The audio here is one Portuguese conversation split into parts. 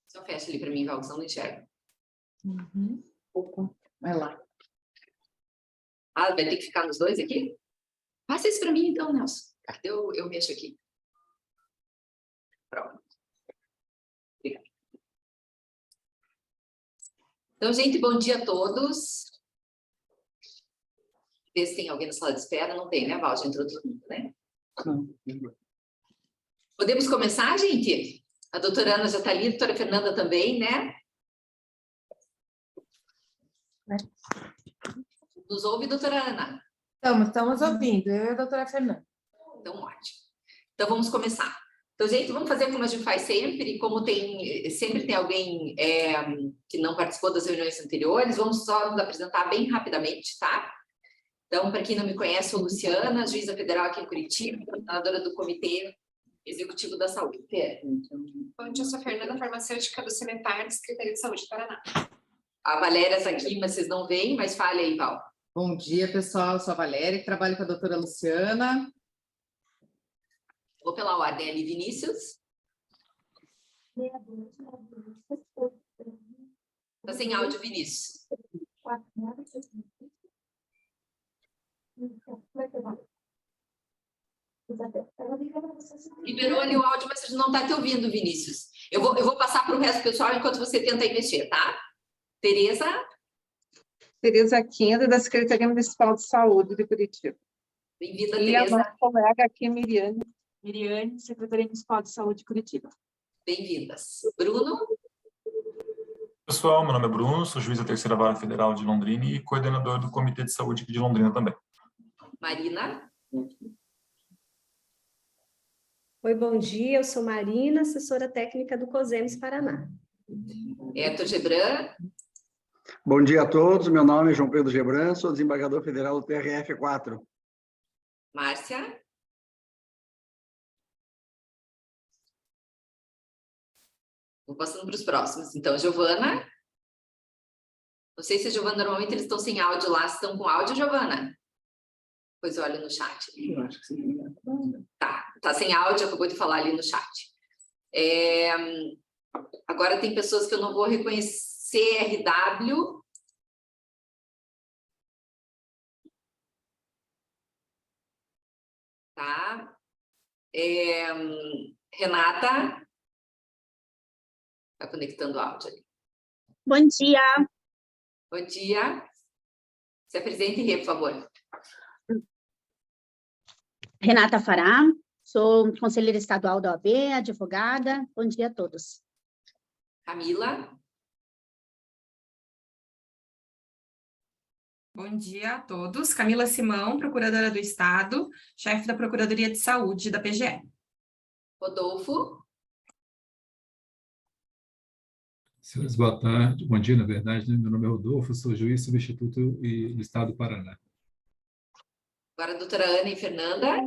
Só fecha ali para mim, Val, que senão não enxerga. Opa, vai lá. Ah, vai ter que ficar nos dois aqui? Passa isso para mim então, Nelson. Eu mexo aqui. Pronto. Obrigada. Então, gente, bom dia a todos. Vê se tem alguém na sala de espera. Não tem, né, Val? Já entrou todo mundo, né? Não. Podemos começar, gente? A doutora Ana já está ali, a doutora Fernanda também, né? Nos ouve, doutora Ana? Estamos ouvindo, eu e a doutora Fernanda. Então, ótimo. Então, vamos começar. Então, gente, vamos fazer como a gente faz sempre, como sempre tem alguém que não participou das reuniões anteriores, vamos só nos apresentar bem rapidamente, tá? Então, para quem não me conhece, sou Luciana, juíza federal aqui em Curitiba, coordenadora do Comitê Executivo da Saúde. Bom dia, eu sou a Fernanda, farmacêutica do CENEPAR, Secretaria de Saúde do Paraná. A Valéria está aqui, mas vocês não veem, mas fale aí, Val. Bom dia, pessoal. Eu sou a Valéria, que trabalho com a doutora Luciana. Vou pela ordem ali, Vinícius. Está sem áudio, Vinícius. Liberou ali o áudio, mas a gente não está te ouvindo, Vinícius. Eu vou passar para o resto do pessoal enquanto você tenta aí mexer, tá? Tereza? Tereza Quinda, da Secretaria Municipal de Saúde de Curitiba. Bem-vinda, E Tereza. a nossa colega aqui, Miriane, Secretaria Municipal de Saúde de Curitiba. Bem-vindas. Bruno? Pessoal, meu nome é Bruno, sou juiz da Terceira Vara Federal de Londrina e coordenador do Comitê de Saúde aqui de Londrina também. Marina? Oi, bom dia, eu sou Marina, assessora técnica do COSEMES Paraná. Héctor Gebran? Bom dia a todos, meu nome é João Pedro Gebran, sou desembargador federal do TRF4. Márcia? Vou passando para os próximos. Então, Giovana? Não sei se a Giovana, normalmente eles estão sem áudio lá. Estão com áudio, Giovana? Pois olha no chat. Eu acho que sim. Tá sem áudio, acabou de falar ali no chat. Agora tem pessoas que eu não vou reconhecer, RW. Tá. Renata. Está conectando o áudio ali. Bom dia. Bom dia. Se apresente, por favor. Renata Fará, sou conselheira estadual da OAB, advogada. Bom dia a todos. Camila. Bom dia a todos. Camila Simão, procuradora do Estado, chefe da Procuradoria de Saúde da PGE. Rodolfo. Senhores, boa tarde. Bom dia, na verdade, né? Meu nome é Rodolfo, sou juiz substituto do Estado do Paraná. Agora a doutora Ana e Fernanda.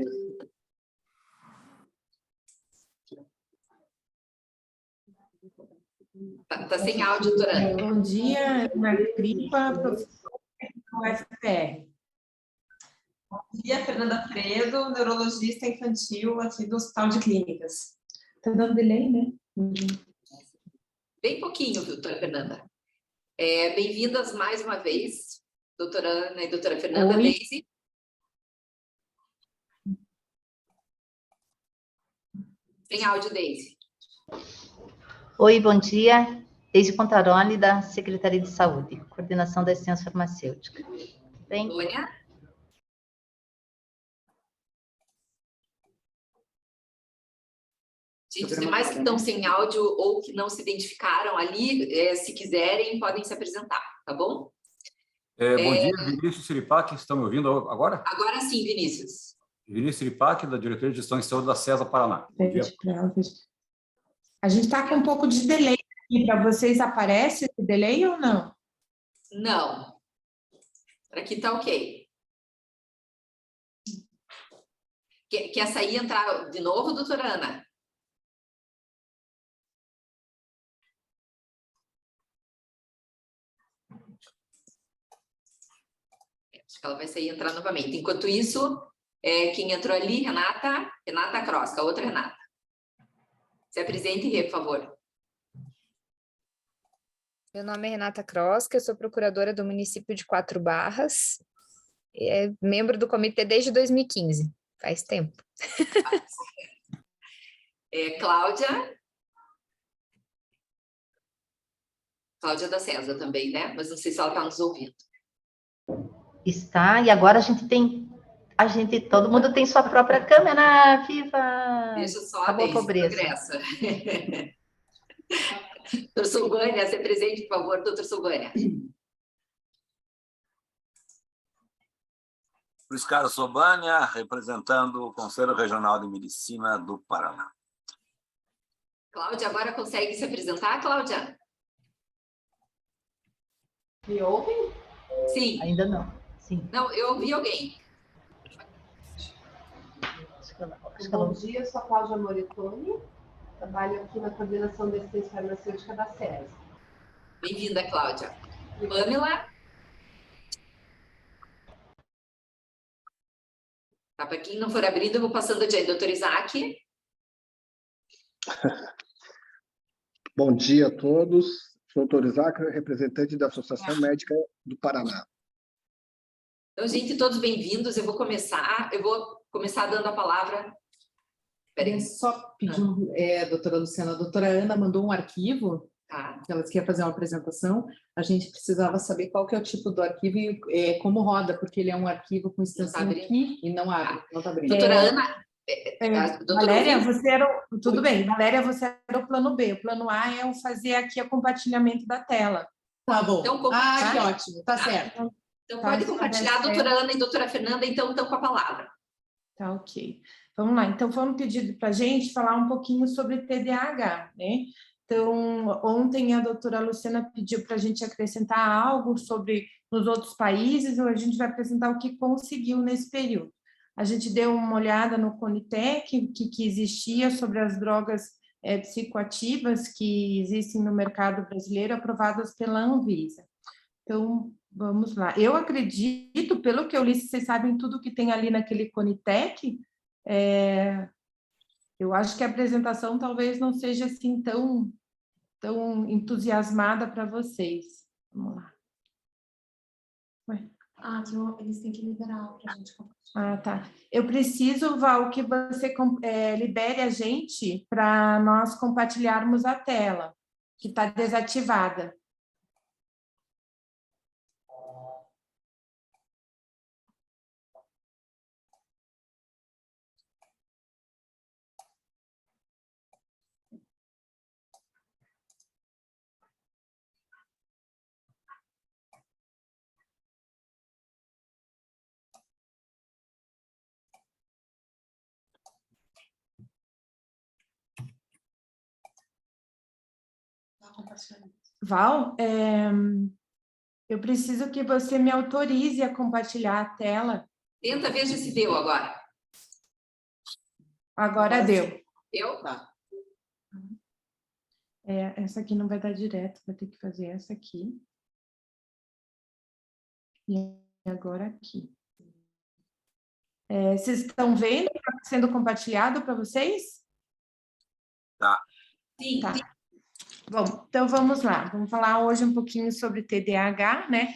Tá sem áudio, doutora Ana. Bom dia, Maria Gripa, professora do UFPR. Bom dia, Fernanda Fredo, neurologista infantil aqui do Hospital de Clínicas. Está dando delay, né? Bem pouquinho, doutora Fernanda. Bem-vindas mais uma vez, doutora Ana e doutora Fernanda. Oi. Deise. Tem áudio, Deise. Oi, bom dia. Deise Contaroli, da Secretaria de Saúde, Coordenação da Assistência Farmacêutica. Bem? Sônia. Gente, os demais que estão sem áudio ou que não se identificaram ali, se quiserem, podem se apresentar, tá bom? Bom dia, Vinícius Siripac, estão me ouvindo agora? Agora sim, Vinícius. Vinícius Siripac, da Diretoria de Gestão de Saúde da CESA Paraná. Bom dia. A gente está com um pouco de delay aqui. Para vocês aparece esse delay ou não? Não. Aqui está ok. Quer sair e entrar de novo, doutora Ana? Acho que ela vai sair e entrar novamente. Enquanto isso, quem entrou ali, Renata Crosca, a outra Renata. Se apresente, por favor. Meu nome é Renata Kroska, eu sou procuradora do município de Quatro Barras, membro do comitê desde 2015, faz tempo. Cláudia? Cláudia da César também, né? Mas não sei se ela está nos ouvindo. Está, e agora todo mundo tem sua própria câmera, viva! Deixa só Acabou a a pobreza. progressa. Doutor Silvânia, se presente, por favor, doutor Silvânia. Luiz Carlos Sobania, representando o Conselho Regional de Medicina do Paraná. Cláudia, agora consegue se apresentar, Cláudia? Me ouvem? Sim. Ainda não. Sim. Não, eu ouvi alguém. Bom dia, eu sou a Cláudia Moritoni, trabalho aqui na coordenação da assistência farmacêutica da SES. Bem-vinda, Cláudia. Pamela? Tá, para quem não for abrindo, eu vou passando adiante. Doutor Isaac? Bom dia a todos. Sou o doutor Isaac, representante da Associação Médica do Paraná. Então, gente, todos bem-vindos. Eu vou começar dando a palavra. Queria só pedir, doutora Luciana, a doutora Ana mandou um arquivo, que ela queria fazer uma apresentação. A gente precisava saber qual que é o tipo do arquivo e como roda, porque ele é um arquivo com extensão aqui e não abre, não está abrindo. Doutora Ana... Valéria, tudo bem. Valéria, você era o plano B. O plano A é eu fazer aqui o compartilhamento da tela. Tá bom. Então, que ótimo. Tá certo. Então, pode compartilhar, doutora Ana e doutora Fernanda, então, estão com a palavra. Tá, ok. Vamos lá. Então, foi um pedido para a gente falar um pouquinho sobre TDAH, né? Então, ontem a doutora Luciana pediu para a gente acrescentar algo sobre nos outros países, e a gente vai apresentar o que conseguiu nesse período. A gente deu uma olhada no Conitec, que existia sobre as drogas psicoativas que existem no mercado brasileiro, aprovadas pela Anvisa. Então, vamos lá. Eu acredito, pelo que eu li, vocês sabem tudo que tem ali naquele Conitec, eu acho que a apresentação talvez não seja assim tão entusiasmada para vocês. Vamos lá. Eles têm que liberar para a gente compartilhar. Tá. Eu preciso, Val, que você libere a gente para nós compartilharmos a tela, que está desativada. Val, eu preciso que você me autorize a compartilhar a tela. Tenta ver se deu agora. Agora deu. Deu? Tá. Essa aqui não vai dar direto, vai ter que fazer essa aqui. E agora aqui. Vocês estão vendo? Está sendo compartilhado para vocês? Tá. Sim. Tá. Bom, então vamos lá. Vamos falar hoje um pouquinho sobre TDAH, né?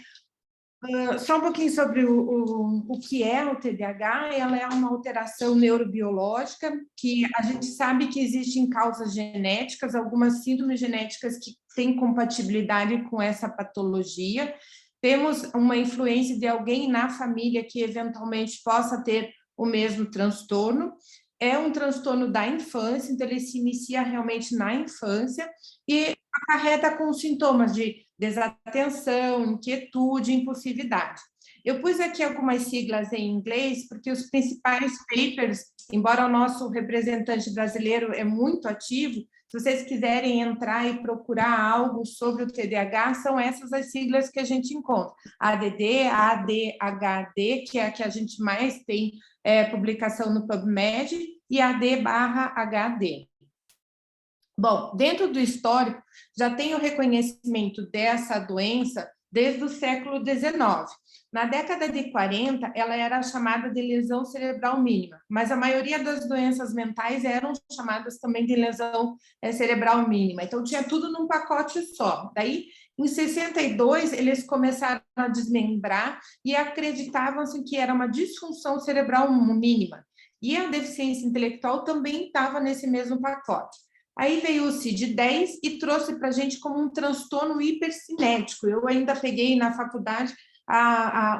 Só um pouquinho sobre o que é o TDAH. Ela é uma alteração neurobiológica que a gente sabe que existem causas genéticas, algumas síndromes genéticas que têm compatibilidade com essa patologia. Temos uma influência de alguém na família que eventualmente possa ter o mesmo transtorno. É um transtorno da infância, então ele se inicia realmente na infância e acarreta com sintomas de desatenção, inquietude, impulsividade. Eu pus aqui algumas siglas em inglês, porque os principais papers, embora o nosso representante brasileiro é muito ativo, se vocês quiserem entrar e procurar algo sobre o TDAH, são essas as siglas que a gente encontra. ADD, ADHD, que é a que a gente mais tem publicação no PubMed, e AD/HD. Bom, dentro do histórico, já tem o reconhecimento dessa doença desde o século XIX. Na década de 40, ela era chamada de lesão cerebral mínima, mas a maioria das doenças mentais eram chamadas também de lesão cerebral mínima. Então, tinha tudo num pacote só. Daí, Em 62, eles começaram a desmembrar e acreditavam-se que era uma disfunção cerebral mínima. E a deficiência intelectual também estava nesse mesmo pacote. Aí veio o CID-10 e trouxe para a gente como um transtorno hipercinético. Eu ainda peguei na faculdade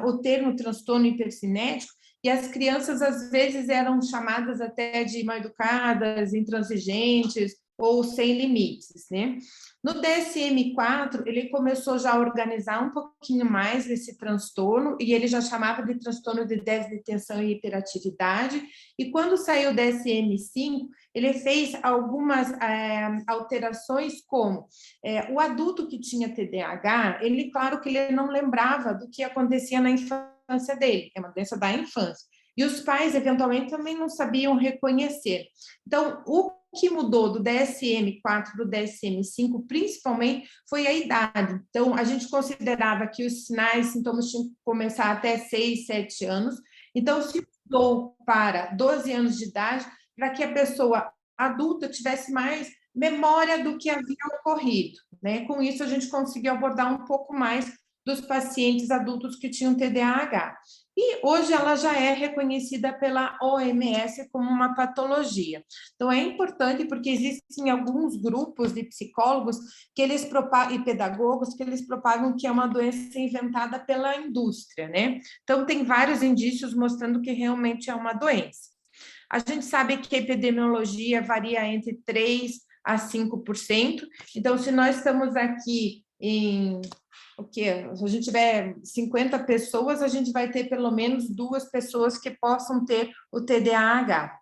o termo transtorno hipercinético, e as crianças, às vezes, eram chamadas até de mal educadas, intransigentes ou sem limites, né? No DSM-4, ele começou já a organizar um pouquinho mais esse transtorno, e ele já chamava de transtorno de déficit de atenção e hiperatividade, e quando saiu o DSM-5, ele fez algumas alterações, como o adulto que tinha TDAH, ele, claro que ele não lembrava do que acontecia na infância dele, é uma doença da infância, e os pais, eventualmente, também não sabiam reconhecer. Então, o que mudou do DSM-4 para o DSM-5, principalmente, foi a idade. Então, a gente considerava que os sinais, sintomas tinham que começar até 6, 7 anos. Então, se mudou para 12 anos de idade, para que a pessoa adulta tivesse mais memória do que havia ocorrido, né? Com isso, a gente conseguiu abordar um pouco mais dos pacientes adultos que tinham TDAH. E hoje ela já é reconhecida pela OMS como uma patologia. Então, é importante porque existem alguns grupos de psicólogos que eles propagam, e pedagogos, que eles propagam que é uma doença inventada pela indústria, né? Então, tem vários indícios mostrando que realmente é uma doença. A gente sabe que a epidemiologia varia entre 3% a 5%. Então, se nós estamos aqui em... Se a gente tiver 50 pessoas, a gente vai ter pelo menos 2 pessoas que possam ter o TDAH.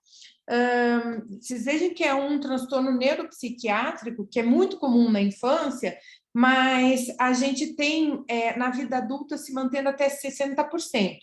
Vocês vejam que é um transtorno neuropsiquiátrico, que é muito comum na infância, mas a gente tem, na vida adulta, se mantendo até 60%.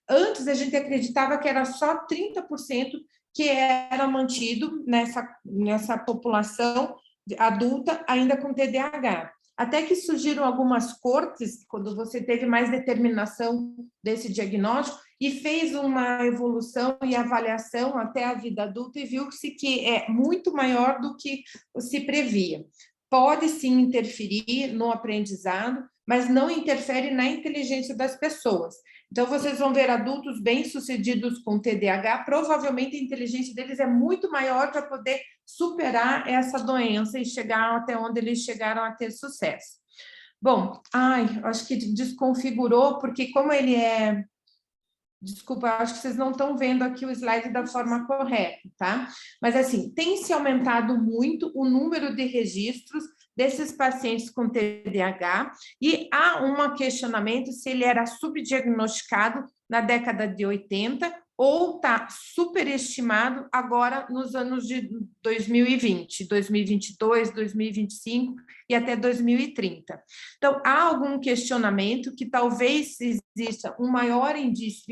Antes, a gente acreditava que era só 30% que era mantido nessa população adulta ainda com TDAH. Até que surgiram algumas cortes, quando você teve mais determinação desse diagnóstico, e fez uma evolução e avaliação até a vida adulta, e viu-se que é muito maior do que se previa. Pode sim interferir no aprendizado, mas não interfere na inteligência das pessoas. Então, vocês vão ver adultos bem-sucedidos com TDAH, provavelmente a inteligência deles é muito maior para poder superar essa doença e chegar até onde eles chegaram a ter sucesso. Bom, acho que desconfigurou, porque como ele é... Desculpa, acho que vocês não estão vendo aqui o slide da forma correta, tá? Mas, assim, tem se aumentado muito o número de registros desses pacientes com TDAH, e há um questionamento se ele era subdiagnosticado na década de 80 ou está superestimado agora nos anos de 2020, 2022, 2025 e até 2030. Então, há algum questionamento que talvez exista um maior indício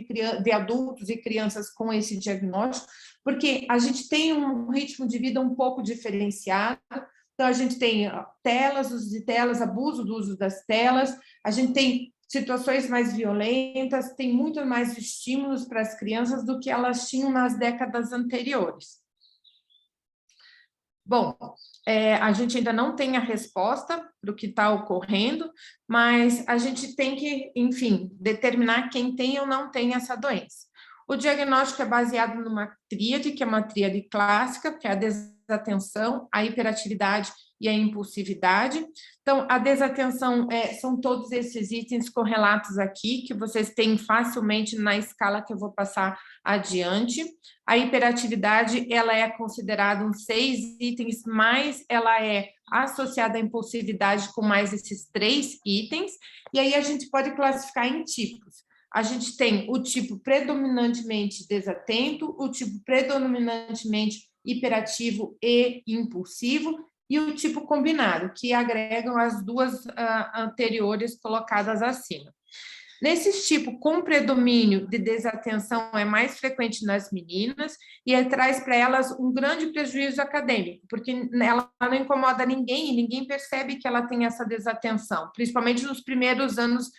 de adultos e crianças com esse diagnóstico, porque a gente tem um ritmo de vida um pouco diferenciado. Então, a gente tem telas, uso de telas, abuso do uso das telas, a gente tem situações mais violentas, tem muito mais estímulos para as crianças do que elas tinham nas décadas anteriores. Bom, a gente ainda não tem a resposta para o que está ocorrendo, mas a gente tem que, enfim, determinar quem tem ou não tem essa doença. O diagnóstico é baseado numa tríade, que é uma tríade clássica, que é a desatenção, a hiperatividade e a impulsividade. Então, a desatenção são todos esses itens correlatos aqui, que vocês têm facilmente na escala que eu vou passar adiante. A hiperatividade, ela é considerada 6 itens, mas ela é associada à impulsividade com mais esses 3 itens, e aí a gente pode classificar em tipos. A gente tem o tipo predominantemente desatento, o tipo predominantemente hiperativo e impulsivo, e o tipo combinado, que agregam as 2 anteriores colocadas acima. Nesse tipo, com predomínio de desatenção, é mais frequente nas meninas e traz para elas um grande prejuízo acadêmico, porque ela não incomoda ninguém e ninguém percebe que ela tem essa desatenção, principalmente nos primeiros anos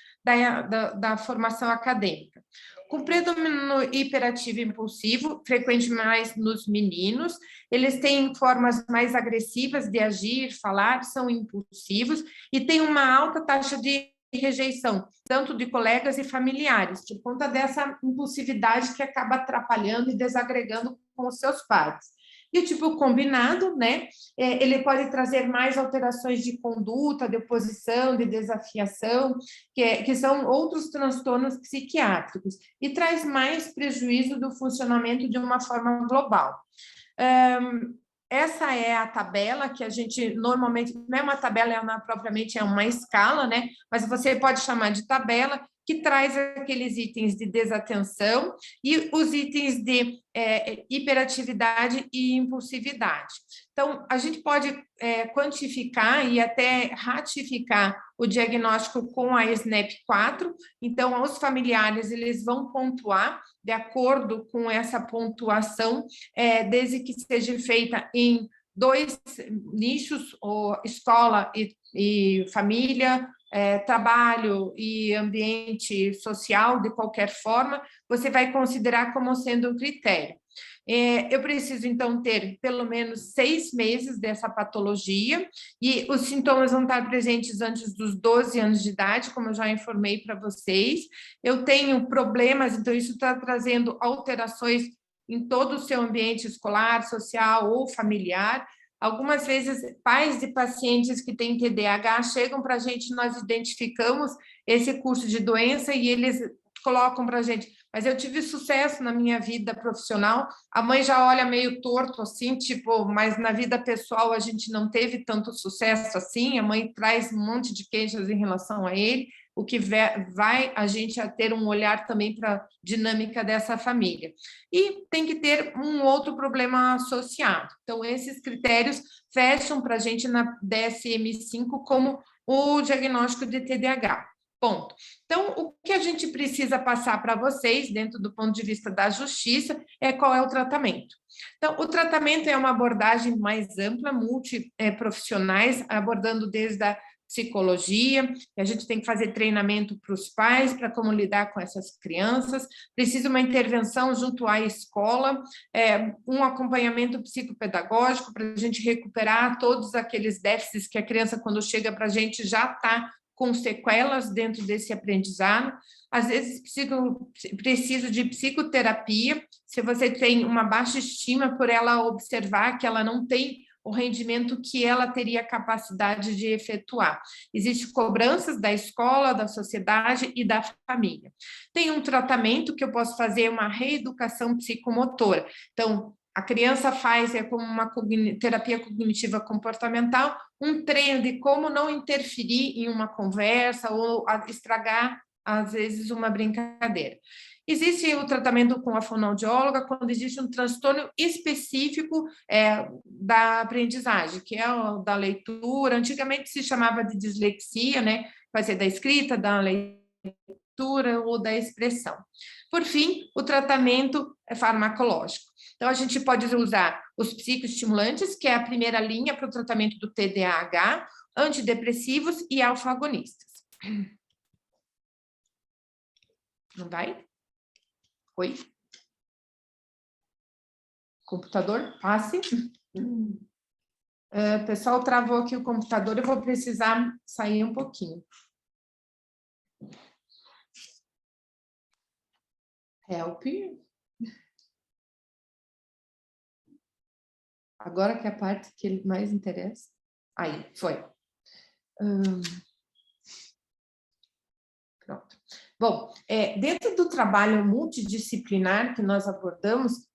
da formação acadêmica. com predomínio hiperativo e impulsivo, frequente mais nos meninos. Eles têm formas mais agressivas de agir, falar, são impulsivos e têm uma alta taxa de rejeição, tanto de colegas e familiares, por conta dessa impulsividade que acaba atrapalhando e desagregando com os seus pares. E o tipo combinado, né, ele pode trazer mais alterações de conduta, de oposição, de desafiação, que são outros transtornos psiquiátricos, e traz mais prejuízo do funcionamento de uma forma global. Essa é a tabela que a gente normalmente, não é uma tabela, propriamente é uma escala, né, mas você pode chamar de tabela, que traz aqueles itens de desatenção e os itens de hiperatividade e impulsividade. Então, a gente pode quantificar e até ratificar o diagnóstico com a SNAP-4. Então, os familiares eles vão pontuar de acordo com essa pontuação, desde que seja feita em 2 nichos, ou escola e família, trabalho e ambiente social, de qualquer forma, você vai considerar como sendo um critério. Eu preciso, então, ter pelo menos 6 meses dessa patologia, e os sintomas vão estar presentes antes dos 12 anos de idade, como eu já informei para vocês. Eu tenho problemas, então isso está trazendo alterações em todo o seu ambiente escolar, social ou familiar. Algumas vezes, pais de pacientes que têm TDAH chegam para a gente, nós identificamos esse curso de doença e eles colocam para a gente, mas eu tive sucesso na minha vida profissional, a mãe já olha meio torto assim, tipo, mas na vida pessoal a gente não teve tanto sucesso assim, a mãe traz um monte de queixas em relação a ele, o que vai a gente a ter um olhar também para a dinâmica dessa família. E tem que ter um outro problema associado. Então, esses critérios fecham para a gente na DSM-5 como o diagnóstico de TDAH. Ponto. Então, o que a gente precisa passar para vocês, dentro do ponto de vista da justiça, é qual é o tratamento. Então, o tratamento é uma abordagem mais ampla, multiprofissionais, abordando desde a psicologia, a gente tem que fazer treinamento para os pais, para como lidar com essas crianças, precisa uma intervenção junto à escola, um acompanhamento psicopedagógico para a gente recuperar todos aqueles déficits que a criança, quando chega para a gente, já está com sequelas dentro desse aprendizado. Às vezes, preciso de psicoterapia, se você tem uma baixa estima, por ela observar que ela não tem o rendimento que ela teria capacidade de efetuar. Existem cobranças da escola, da sociedade e da família. Tem um tratamento que eu posso fazer, uma reeducação psicomotora. Então, a criança faz, como uma terapia cognitiva comportamental, um treino de como não interferir em uma conversa ou estragar, às vezes, uma brincadeira. Existe o tratamento com a fonoaudióloga quando existe um transtorno específico da aprendizagem, que é o da leitura. Antigamente se chamava de dislexia, né? Vai ser da escrita, da leitura ou da expressão. Por fim, o tratamento farmacológico. Então, a gente pode usar os psicoestimulantes, que é a primeira linha para o tratamento do TDAH, antidepressivos e alfa-agonistas. Não vai? Oi? Computador, passe. Pessoal, travou aqui o computador, eu vou precisar sair um pouquinho. Help. Agora que é a parte que ele mais interessa. Aí, foi. Pronto. Bom, dentro do trabalho multidisciplinar que nós abordamos...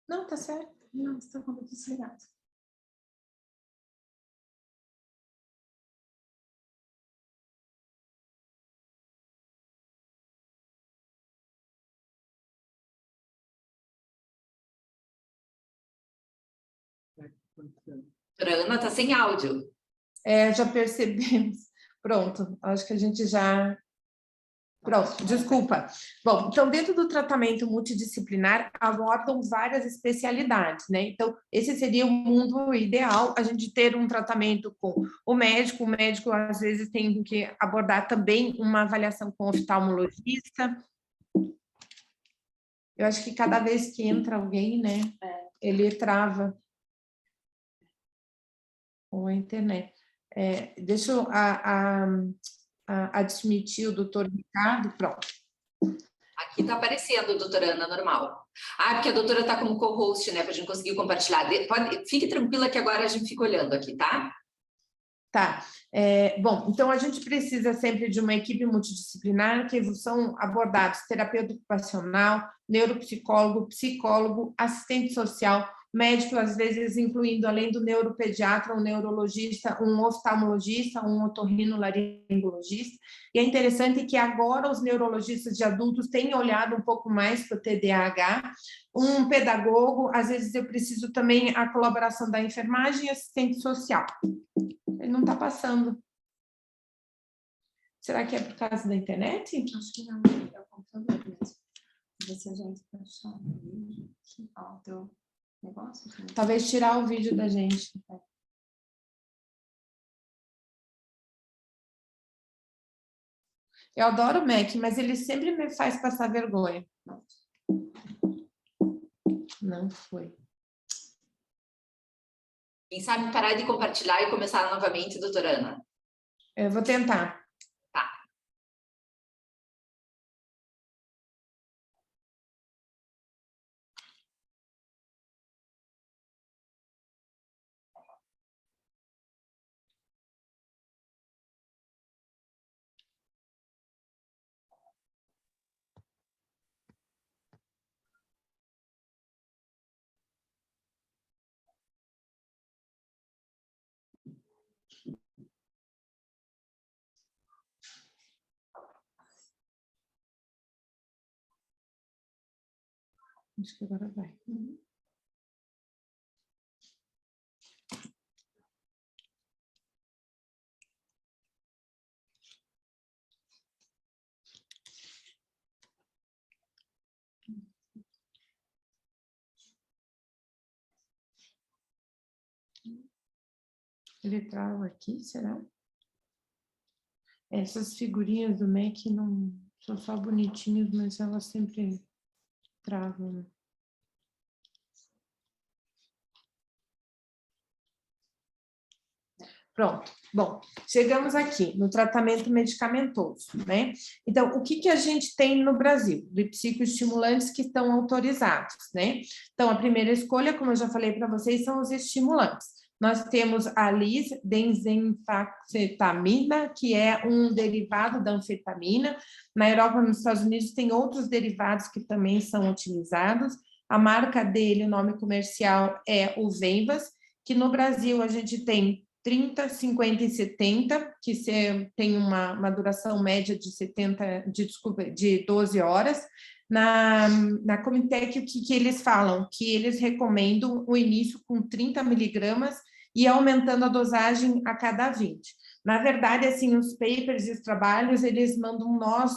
Não, tá certo. Não, está com tudo desligado. Ana, está sem áudio. Já percebemos. Pronto, acho que a gente já... Pronto, desculpa. Bom, então, dentro do tratamento multidisciplinar, abordam várias especialidades, né? Então, esse seria o mundo ideal, a gente ter um tratamento com o médico às vezes tem que abordar também uma avaliação com o oftalmologista, Eu acho que cada vez que entra alguém, né, ele trava com a internet. Deixa eu admitir o doutor Ricardo, pronto. Aqui está aparecendo, doutora Ana, normal. Porque a doutora está como co-host, né, para a gente conseguir compartilhar. Fique tranquila que agora a gente fica olhando aqui, tá? Tá. Bom, então a gente precisa sempre de uma equipe multidisciplinar que são abordados terapeuta ocupacional, neuropsicólogo, psicólogo, assistente social, médico, às vezes incluindo, além do neuropediatra, um neurologista, um oftalmologista, um otorrinolaringologista. E é interessante que agora os neurologistas de adultos têm olhado um pouco mais para o TDAH, um pedagogo, às vezes eu preciso também a colaboração da enfermagem e assistente social. Ele não está passando. Será que é por causa da internet? Acho que não, é o computador mesmo. Ver se a gente achar o teu negócio. Talvez tirar o vídeo da gente. Eu adoro o Mac, mas ele sempre me faz passar vergonha. Não foi. Quem sabe parar de compartilhar e começar novamente, doutora Ana? Eu vou tentar. Tá. Acho que agora vai. Ele trava aqui, será? Essas figurinhas do Mac não são só bonitinhas, mas elas sempre travam. Pronto. Bom, chegamos aqui no tratamento medicamentoso, né? Então, o que a gente tem no Brasil de psicoestimulantes que estão autorizados, né? Então, a primeira escolha, como eu já falei para vocês, são os estimulantes. Nós temos a lisdenafetamina, que é um derivado da anfetamina. Na Europa e nos Estados Unidos tem outros derivados que também são utilizados. A marca dele, o nome comercial é o Venvas, que no Brasil a gente tem 30, 50 e 70, que tem uma duração média de 12 horas. Na Comitec, o que eles falam? Que eles recomendam o início com 30 miligramas e aumentando a dosagem a cada 20. Na verdade, assim, os papers e os trabalhos, eles mandam nós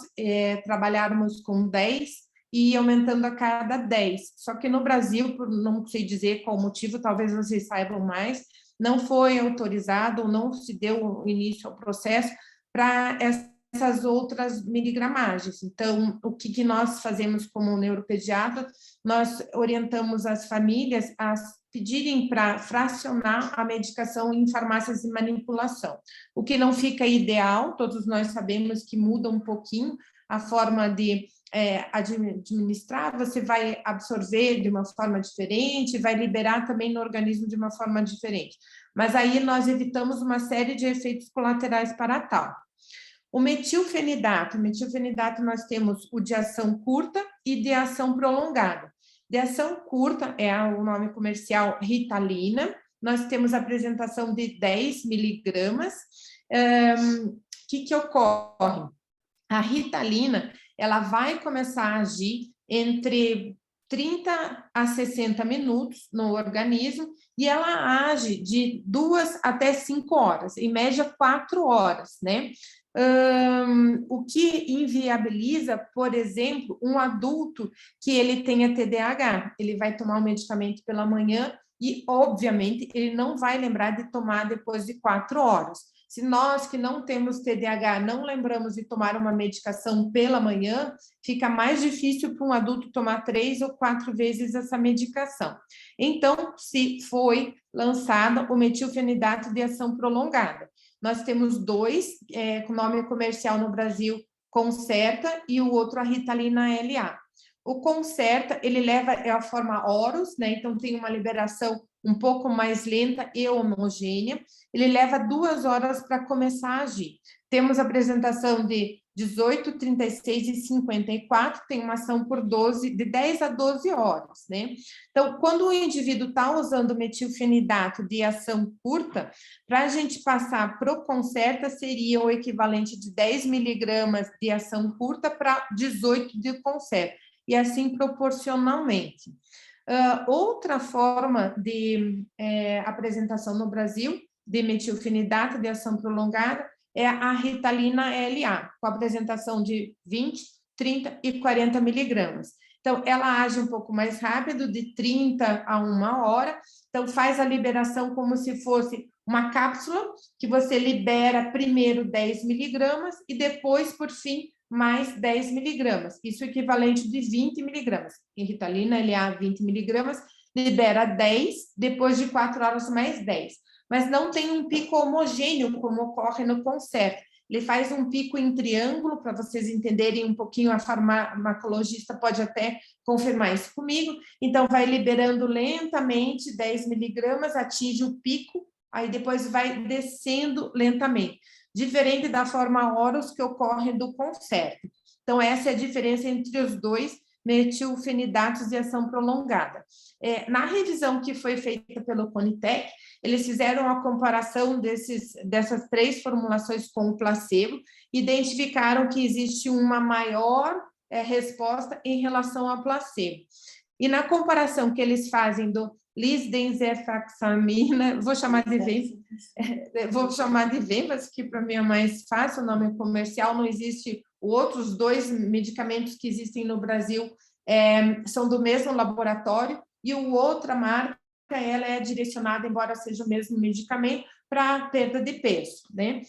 trabalharmos com 10 e aumentando a cada 10. Só que no Brasil, por não sei dizer qual motivo, talvez vocês saibam mais, não foi autorizado, ou não se deu início ao processo para essas outras miligramagens. Então, o que nós fazemos como neuropediatra? Nós orientamos as famílias a pedirem para fracionar a medicação em farmácias de manipulação. O que não fica ideal, todos nós sabemos que muda um pouquinho a forma de administrar, você vai absorver de uma forma diferente, vai liberar também no organismo de uma forma diferente. Mas aí nós evitamos uma série de efeitos colaterais para tal. O metilfenidato nós temos o de ação curta e de ação prolongada. De ação curta é o nome comercial Ritalina, nós temos a apresentação de 10 miligramas. Que ocorre? A Ritalina, ela vai começar a agir entre 30 a 60 minutos no organismo e ela age de 2 até 5 horas, em média 4 horas, né? O que inviabiliza, por exemplo, um adulto que ele tenha TDAH, ele vai tomar o medicamento pela manhã e, obviamente, ele não vai lembrar de tomar depois de 4 horas. Se nós que não temos TDAH não lembramos de tomar uma medicação pela manhã, fica mais difícil para um adulto tomar 3 ou 4 vezes essa medicação. Então, se foi lançada o metilfenidato de ação prolongada. Nós temos 2, com nome comercial no Brasil, Concerta, e o outro a Ritalina LA. O Concerta, ele leva a forma Horus, né? Então tem uma liberação um pouco mais lenta e homogênea. Ele leva 2 horas para começar a agir. Temos a apresentação de 18, 36 e 54, tem uma ação por de 10 a 12 horas, né? Então, quando o indivíduo está usando metilfenidato de ação curta, para a gente passar para o Concerta, seria o equivalente de 10 miligramas de ação curta para 18 de Concerta, e assim proporcionalmente. Outra forma de apresentação no Brasil de metilfenidato de ação prolongada é a Ritalina LA, com apresentação de 20, 30 e 40 miligramas. Então, ela age um pouco mais rápido, de 30 a 1 hora, então faz a liberação como se fosse uma cápsula, que você libera primeiro 10 miligramas e depois, por fim, mais 10 miligramas. Isso é equivalente de 20 miligramas. Em Ritalina, LA, 20 miligramas, libera 10, depois de 4 horas, mais 10. Mas não tem um pico homogêneo, como ocorre no Concerta. Ele faz um pico em triângulo, para vocês entenderem um pouquinho, a farmacologista pode até confirmar isso comigo. Então, vai liberando lentamente 10 miligramas, atinge o pico, aí depois vai descendo lentamente. Diferente da forma Horus que ocorre do Concerta. Então, essa é a diferença entre os 2 metilfenidatos de ação prolongada. Na revisão que foi feita pelo Conitec, eles fizeram a comparação dessas 3 formulações com o placebo, identificaram que existe uma maior resposta em relação ao placebo. E na comparação que eles fazem do lisdenzefaxamina, vou chamar de Venvas, que para mim é mais fácil, o nome comercial, não existe. Outros 2 medicamentos que existem no Brasil são do mesmo laboratório, e outra marca, ela é direcionada, embora seja o mesmo medicamento, para perda de peso, né?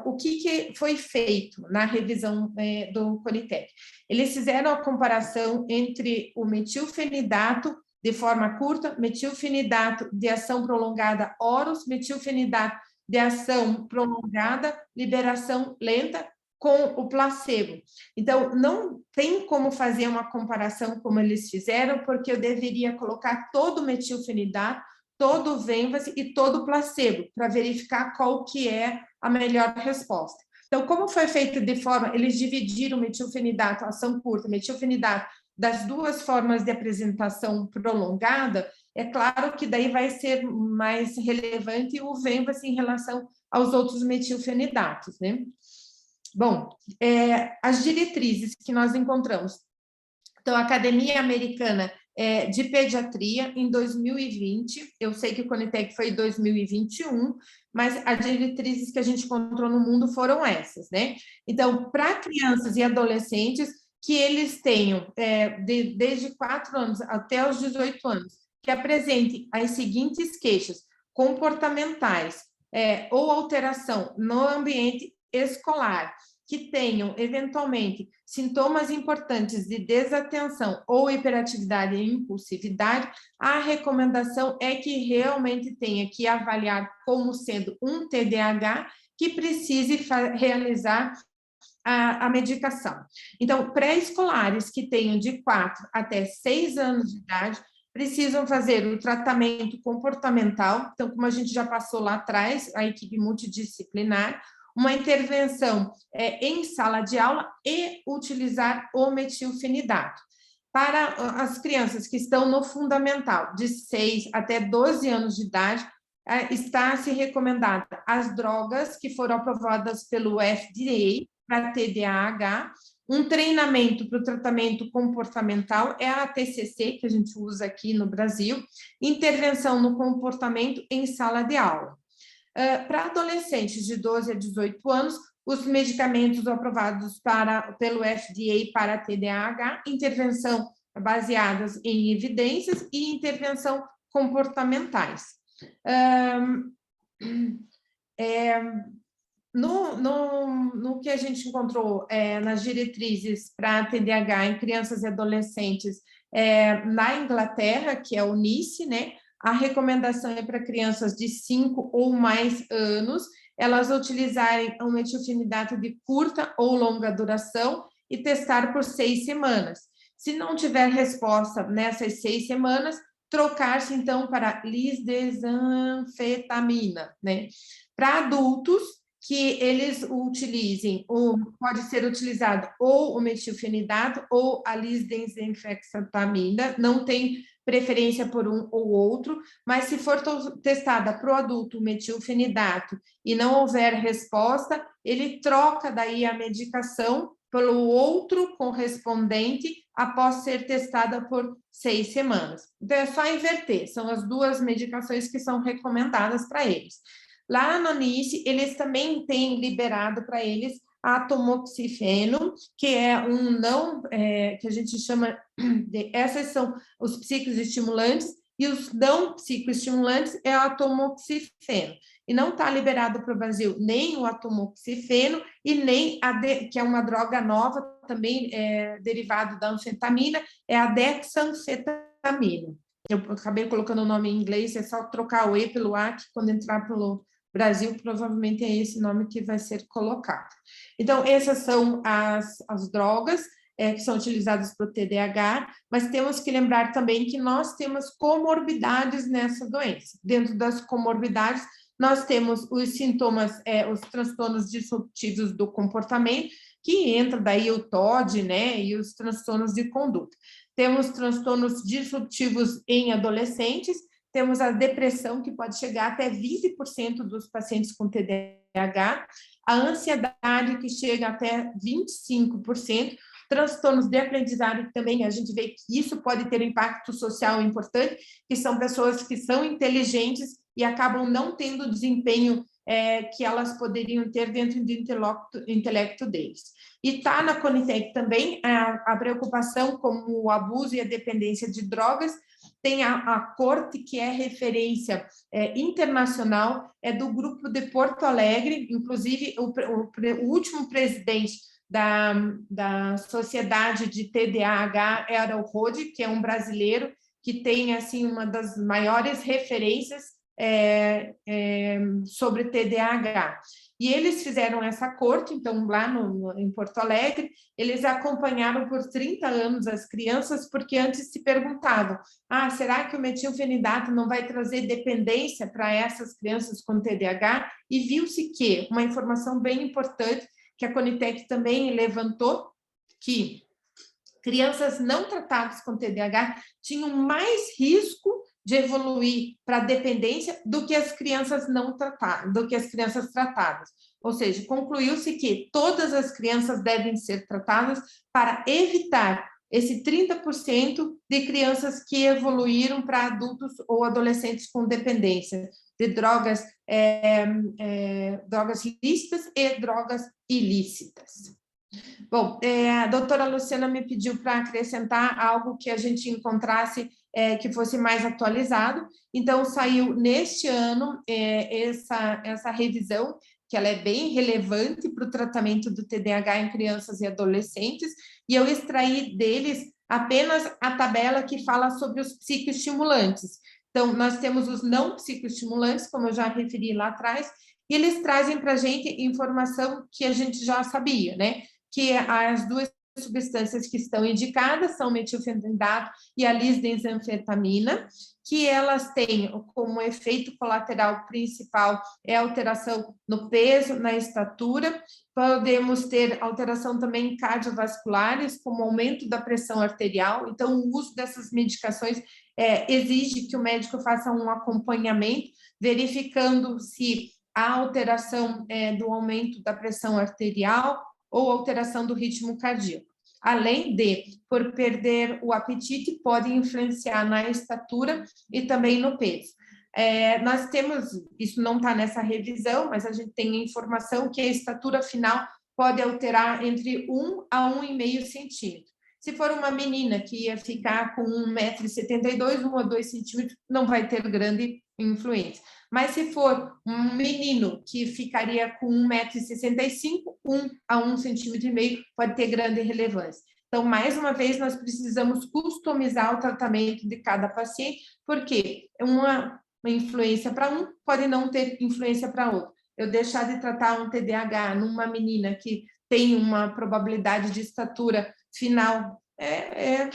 O que foi feito na revisão do Conitec? Eles fizeram a comparação entre o metilfenidato de forma curta, metilfenidato de ação prolongada Horus, metilfenidato de ação prolongada, liberação lenta, com o placebo. Então, não tem como fazer uma comparação como eles fizeram, porque eu deveria colocar todo o metilfenidato, todo o Venvas e todo o placebo, para verificar qual que é a melhor resposta. Então, como foi feito de forma, eles dividiram o metilfenidato, ação curta, metilfenidato, das 2 formas de apresentação prolongada, é claro que daí vai ser mais relevante o Venvas em relação aos outros metilfenidatos, né? Bom, as diretrizes que nós encontramos. Então, a Academia Americana de Pediatria, em 2020, eu sei que o Conitec foi em 2021, mas as diretrizes que a gente encontrou no mundo foram essas, né? Então, para crianças e adolescentes, que eles tenham, desde 4 anos até os 18 anos, que apresentem as seguintes queixas comportamentais ou alteração no ambiente escolar, que tenham, eventualmente, sintomas importantes de desatenção ou hiperatividade e impulsividade, a recomendação é que realmente tenha que avaliar como sendo um TDAH que precise realizar a medicação. Então, pré-escolares que tenham de 4 até 6 anos de idade precisam fazer o tratamento comportamental, então, como a gente já passou lá atrás, a equipe multidisciplinar, uma intervenção em sala de aula e utilizar o metilfenidato. Para as crianças que estão no fundamental, de 6 até 12 anos de idade, está-se recomendada as drogas que foram aprovadas pelo FDA para TDAH, um treinamento para o tratamento comportamental, é a TCC, que a gente usa aqui no Brasil, intervenção no comportamento em sala de aula. Para adolescentes de 12 a 18 anos, os medicamentos aprovados pelo FDA para TDAH, intervenção baseadas em evidências e intervenção comportamentais. No que a gente encontrou nas diretrizes para TDAH em crianças e adolescentes na Inglaterra, que é o NICE, né? A recomendação é para crianças de 5 ou mais anos, elas utilizarem um metilfenidato de curta ou longa duração e testar por 6 semanas. Se não tiver resposta nessas 6 semanas, trocar-se, então, para lisdesanfetamina, né? Para adultos, que eles utilizem, ou pode ser utilizado ou o metilfenidato ou a lisdesanfetamina, não tem preferência por um ou outro, mas se for testada para o adulto o metilfenidato e não houver resposta, ele troca daí a medicação pelo outro correspondente após ser testada por 6 semanas. Então, é só inverter, são as duas medicações que são recomendadas para eles. Lá no NICE, eles também têm liberado para eles a tamoxifeno, que é que a gente chama de, essas são os psicoestimulantes, e os não psicoestimulantes é a tamoxifeno. E não está liberado para o Brasil nem o atomoxifeno e nem que é uma droga nova, também derivado da anfetamina, é a dexanfetamina. Eu acabei colocando o nome em inglês, é só trocar o E pelo A, que quando entrar pelo Brasil, provavelmente é esse nome que vai ser colocado. Então, essas são as drogas que são utilizadas para o TDAH, mas temos que lembrar também que nós temos comorbidades nessa doença. Dentro das comorbidades, nós temos os sintomas, os transtornos disruptivos do comportamento, que entra daí o TOD, né, e os transtornos de conduta. Temos transtornos disruptivos em adolescentes, temos a depressão, que pode chegar até 20% dos pacientes com TDAH, a ansiedade, que chega até 25%, transtornos de aprendizagem também, a gente vê que isso pode ter impacto social importante, que são pessoas que são inteligentes e acabam não tendo o desempenho que elas poderiam ter dentro do intelecto deles. E está na Conitec também a preocupação com o abuso e a dependência de drogas. Tem a corte, que é referência internacional, é do grupo de Porto Alegre, inclusive o último presidente da sociedade de TDAH era o Rodi, que é um brasileiro que tem assim uma das maiores referências sobre TDAH. E eles fizeram essa corte, então, lá em Porto Alegre, eles acompanharam por 30 anos as crianças, porque antes se perguntavam, será que o metilfenidato não vai trazer dependência para essas crianças com TDAH? E viu-se que, uma informação bem importante, que a Conitec também levantou, que crianças não tratadas com TDAH tinham mais risco de evoluir para dependência do que as crianças não tratadas, do que as crianças tratadas. Ou seja, concluiu-se que todas as crianças devem ser tratadas para evitar esse 30% de crianças que evoluíram para adultos ou adolescentes com dependência de drogas, drogas lícitas e drogas ilícitas. Bom, a doutora Luciana me pediu para acrescentar algo que a gente encontrasse que fosse mais atualizado. Então, saiu neste ano essa revisão, que ela é bem relevante para o tratamento do TDAH em crianças e adolescentes, e eu extraí deles apenas a tabela que fala sobre os psicoestimulantes. Então, nós temos os não psicoestimulantes, como eu já referi lá atrás, e eles trazem para a gente informação que a gente já sabia, né? Que as duas substâncias que estão indicadas são o metilfenidato e a lisdesanfetamina, que elas têm como efeito colateral principal alteração no peso, na estatura. Podemos ter alteração também cardiovasculares, como aumento da pressão arterial. Então, o uso dessas medicações exige que o médico faça um acompanhamento, verificando se há alteração do aumento da pressão arterial ou alteração do ritmo cardíaco. Além de, por perder o apetite, pode influenciar na estatura e também no peso. Nós temos, isso não está nessa revisão, mas a gente tem a informação que a estatura final pode alterar entre 1 a 1,5 centímetro. Se for uma menina que ia ficar com 1,72 m, 1 a 2 centímetros, não vai ter grande influência. Mas se for um menino que ficaria com 1,65 m, 1 a 1,5 cm, pode ter grande relevância. Então, mais uma vez, nós precisamos customizar o tratamento de cada paciente, porque uma influência para um pode não ter influência para outro. Eu deixar de tratar um TDAH numa menina que tem uma probabilidade de estatura final, é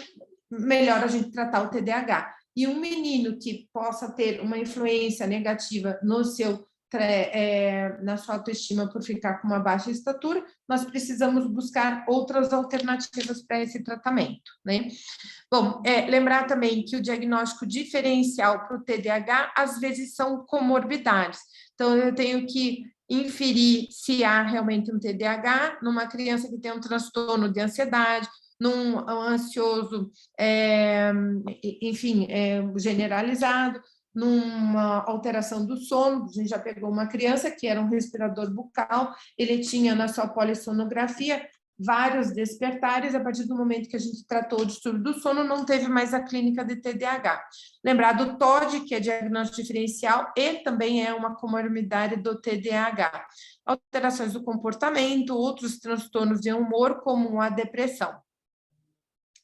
melhor a gente tratar o TDAH. E um menino que possa ter uma influência negativa no seu na sua autoestima por ficar com uma baixa estatura, nós precisamos buscar outras alternativas para esse tratamento, né? Bom, lembrar também que o diagnóstico diferencial para o TDAH, às vezes, são comorbidades. Então, eu tenho que inferir se há realmente um TDAH numa criança que tem um transtorno de ansiedade, num ansioso, generalizado, numa alteração do sono. A gente já pegou uma criança que era um respirador bucal, ele tinha na sua polissonografia vários despertares. A partir do momento que a gente tratou o distúrbio do sono, não teve mais a clínica de TDAH. Lembrar do TOD, que é diagnóstico diferencial, e também é uma comorbidade do TDAH. Alterações do comportamento, outros transtornos de humor, como a depressão.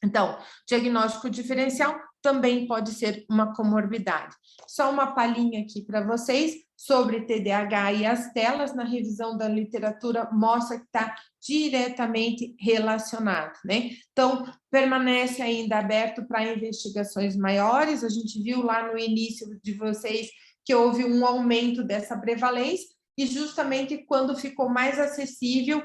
Então, diagnóstico diferencial também pode ser uma comorbidade. Só uma palhinha aqui para vocês sobre TDAH e as telas, na revisão da literatura, mostra que está diretamente relacionado, né? Então, permanece ainda aberto para investigações maiores. A gente viu lá no início de vocês que houve um aumento dessa prevalência, e justamente quando ficou mais acessível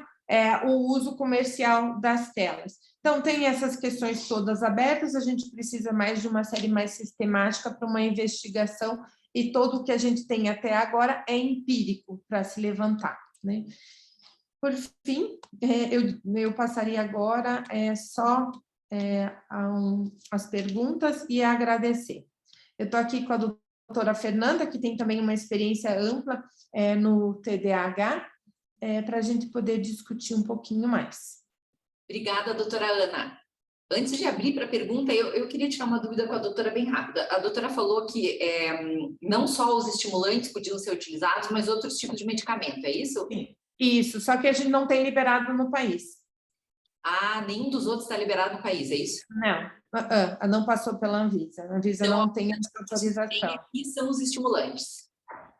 o uso comercial das telas. Então, tem essas questões todas abertas, a gente precisa mais de uma série mais sistemática para uma investigação, e todo o que a gente tem até agora é empírico para se levantar, né? Por fim, eu passaria agora só as perguntas e agradecer. Eu estou aqui com a doutora Fernanda, que tem também uma experiência ampla no TDAH, para a gente poder discutir um pouquinho mais. Obrigada, doutora Ana. Antes de abrir para a pergunta, eu queria tirar uma dúvida com a doutora bem rápida. A doutora falou que não só os estimulantes podiam ser utilizados, mas outros tipos de medicamento, é isso? Isso, só que a gente não tem liberado no país. Ah, nenhum dos outros está liberado no país, é isso? Não, não passou pela Anvisa. A Anvisa então, não tem essa autorização. Tem aqui são os estimulantes.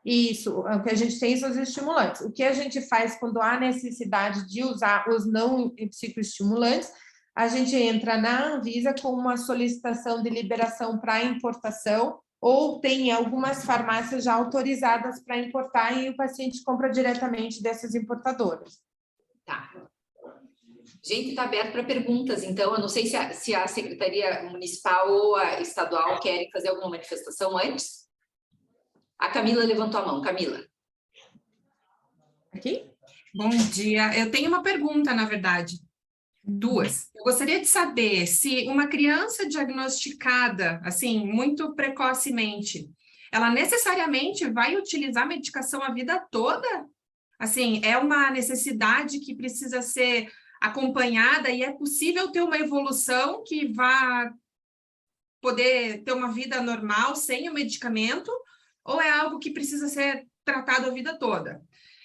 Isso, o que a gente tem são os estimulantes. O que a gente faz quando há necessidade de usar os não psicoestimulantes, a gente entra na Anvisa com uma solicitação de liberação para importação, ou tem algumas farmácias já autorizadas para importar, e o paciente compra diretamente dessas importadoras. Tá. Gente, está aberto para perguntas, então eu não sei se a Secretaria Municipal ou a Estadual querem fazer alguma manifestação antes. A Camila levantou a mão. Camila. Aqui? Bom dia. Eu tenho uma pergunta, na verdade. Duas. Eu gostaria de saber se uma criança diagnosticada, assim, muito precocemente, ela necessariamente vai utilizar medicação a vida toda? Assim, é uma necessidade que precisa ser acompanhada, e é possível ter uma evolução que vá poder ter uma vida normal sem o medicamento? Ou é algo que precisa ser tratado a vida toda?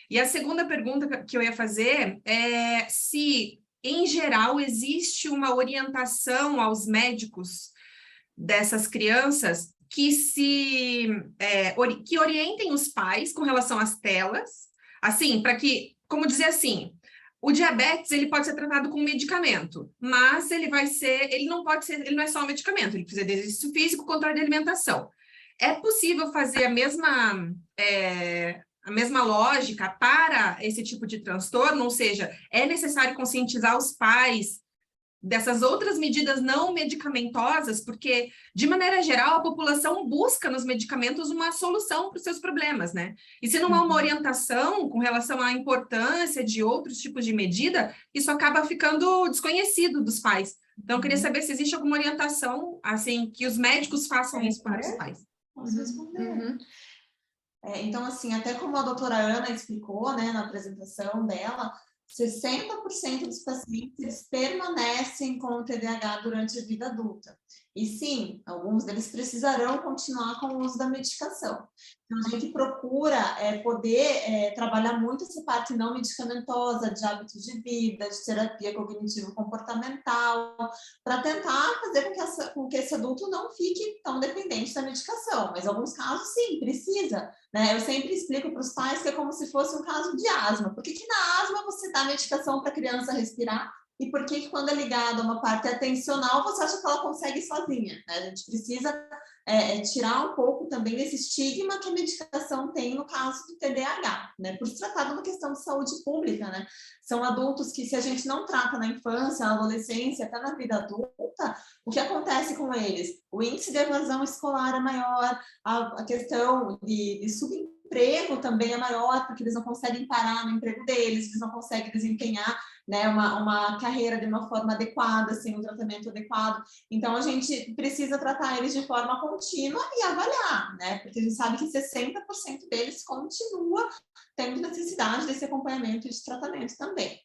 E a segunda pergunta que eu ia fazer é se, em geral, existe uma orientação aos médicos dessas crianças que que orientem os pais com relação às telas, assim, para que, como dizer assim, o diabetes ele pode ser tratado com medicamento, mas ele não é só um medicamento, ele precisa de exercício físico, controle de alimentação. É possível fazer a mesma lógica para esse tipo de transtorno? Ou seja, é necessário conscientizar os pais dessas outras medidas não medicamentosas, porque, de maneira geral, a população busca nos medicamentos uma solução para os seus problemas, né? E se não há uma orientação com relação à importância de outros tipos de medida, isso acaba ficando desconhecido dos pais. Então, eu queria saber se existe alguma orientação, assim, que os médicos façam isso para os pais. Posso responder? Então, assim, até como a doutora Ana explicou, né, na apresentação dela, 60% dos pacientes permanecem com o TDAH durante a vida adulta. E sim, alguns deles precisarão continuar com o uso da medicação. Então, a gente procura poder trabalhar muito essa parte não medicamentosa de hábitos de vida, de terapia cognitivo-comportamental, para tentar fazer com que esse adulto não fique tão dependente da medicação. Mas, em alguns casos, sim, precisa. Né? Eu sempre explico para os pais que é como se fosse um caso de asma. Por que na asma você dá medicação para a criança respirar? E por que quando é ligado a uma parte atencional, você acha que ela consegue sozinha? Né? A gente precisa tirar um pouco também desse estigma que a medicação tem no caso do TDAH, né? Por se tratar de uma questão de saúde pública, né? São adultos que, se a gente não trata na infância, na adolescência, até na vida adulta, o que acontece com eles? O índice de evasão escolar é maior, a questão de subemprego também é maior, porque eles não conseguem parar no emprego deles, eles não conseguem desempenhar, né, uma carreira de uma forma adequada, sem um tratamento adequado. Então, a gente precisa tratar eles de forma contínua e avaliar, né? Porque a gente sabe que 60% deles continua tendo necessidade desse acompanhamento e de tratamento também.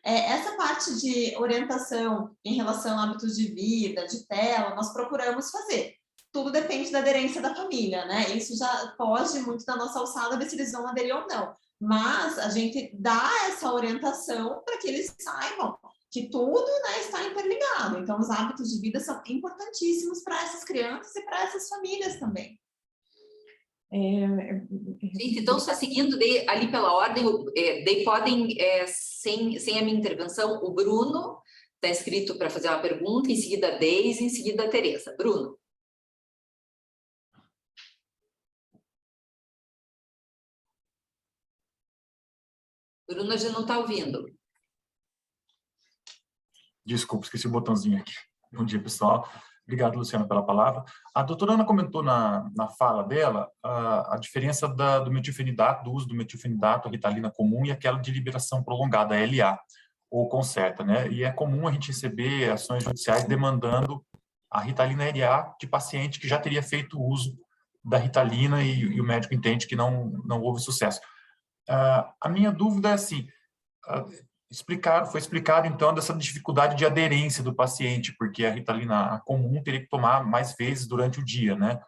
Essa parte de orientação em relação a hábitos de vida, de tela, nós procuramos fazer. Tudo depende da aderência da família, né? Isso já foge muito da nossa alçada, ver se eles vão aderir ou não. Mas a gente dá essa orientação para que eles saibam que tudo, né, está interligado. Então, os hábitos de vida são importantíssimos para essas crianças e para essas famílias também. Gente, então, só seguindo ali pela ordem, daí podem, sem a minha intervenção, o Bruno está inscrito para fazer uma pergunta, em seguida a Deise, em seguida a Tereza. Bruno. Bruno, a gente não está ouvindo. Desculpa, esqueci o botãozinho aqui. Bom dia, pessoal. Obrigado, Luciana, pela palavra. A doutora Ana comentou na fala dela a diferença do metilfenidato, do uso do metilfenidato, a Ritalina comum e aquela de liberação prolongada, a LA, ou Concerta, né? E é comum a gente receber ações judiciais demandando a Ritalina LA de paciente que já teria feito uso da Ritalina e o médico entende que não houve sucesso. A minha dúvida é assim, foi explicado então dessa dificuldade de aderência do paciente, porque a Ritalina comum teria que tomar mais vezes durante o dia, né?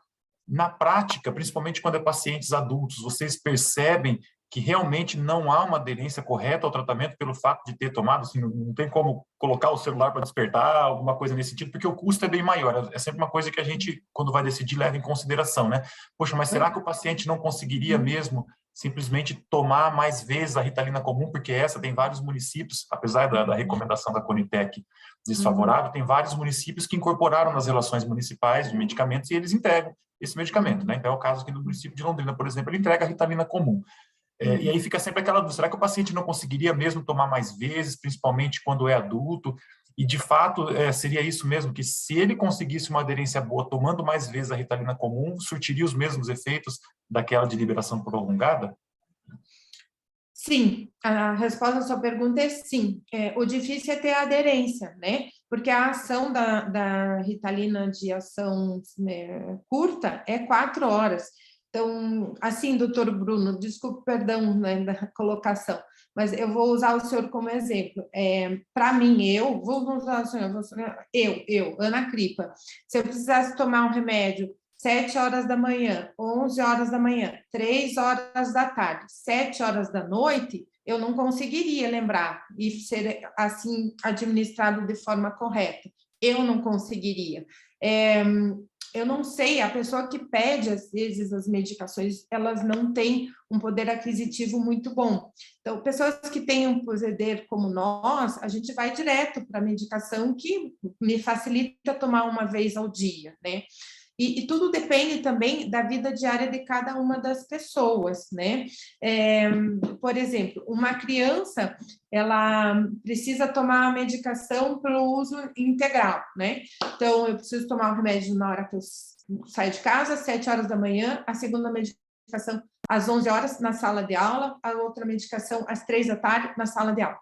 Na prática, principalmente quando é pacientes adultos, vocês percebem que realmente não há uma aderência correta ao tratamento pelo fato de ter tomado, assim, não tem como colocar o celular para despertar, alguma coisa nesse sentido, porque o custo é bem maior, é sempre uma coisa que a gente, quando vai decidir, leva em consideração, né? Poxa, mas será que o paciente não conseguiria mesmo simplesmente tomar mais vezes a Ritalina comum, porque essa tem vários municípios, apesar da recomendação da Conitec desfavorável, tem vários municípios que incorporaram nas relações municipais de medicamentos e eles entregam esse medicamento, né? Então é o caso aqui do município de Londrina, por exemplo, ele entrega a Ritalina comum. E aí fica sempre aquela dúvida, será que o paciente não conseguiria mesmo tomar mais vezes, principalmente quando é adulto? E, de fato, seria isso mesmo, que se ele conseguisse uma aderência boa tomando mais vezes a Ritalina comum, surtiria os mesmos efeitos daquela de liberação prolongada? Sim, a resposta à sua pergunta é sim. O difícil é ter a aderência, né? Porque a ação da Ritalina de ação curta é 4 horas. Então, assim, doutor Bruno, desculpe, perdão, né, da colocação, mas eu vou usar o senhor como exemplo. Para mim, vou usar o senhor, Ana Cripa, se eu precisasse tomar um remédio 7 horas da manhã, 11 horas da manhã, 3 horas da tarde, 7 horas da noite, eu não conseguiria lembrar e ser, assim, administrado de forma correta. Eu não conseguiria. Eu não sei, a pessoa que pede, às vezes, as medicações, elas não têm um poder aquisitivo muito bom. Então, pessoas que têm um poder como nós, a gente vai direto para a medicação que me facilita tomar uma vez ao dia, né? E tudo depende também da vida diária de cada uma das pessoas, né? Por exemplo, uma criança, ela precisa tomar a medicação pelo uso integral, né? Então, eu preciso tomar o remédio na hora que eu saio de casa, às 7 horas da manhã, a segunda medicação às 11 horas na sala de aula, a outra medicação às 3 da tarde na sala de aula.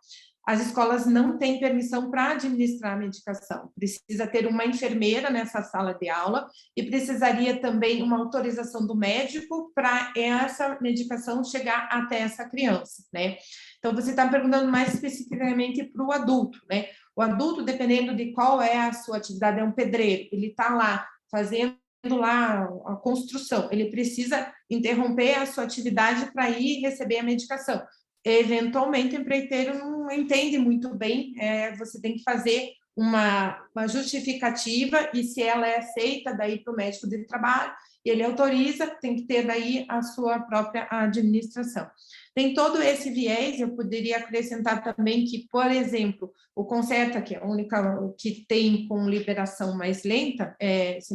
as escolas não têm permissão para administrar a medicação. Precisa ter uma enfermeira nessa sala de aula e precisaria também uma autorização do médico para essa medicação chegar até essa criança, né? Então, você está perguntando mais especificamente para o adulto, né? O adulto, dependendo de qual é a sua atividade, é um pedreiro, ele está lá fazendo lá a construção, ele precisa interromper a sua atividade para ir receber a medicação. Eventualmente, o empreiteiro não entende muito bem, você tem que fazer uma justificativa, e se ela é aceita daí para o médico de trabalho, e ele autoriza, tem que ter daí a sua própria administração. Tem todo esse viés. Eu poderia acrescentar também que, por exemplo, o Concerta, que é a única que tem com liberação mais lenta, esse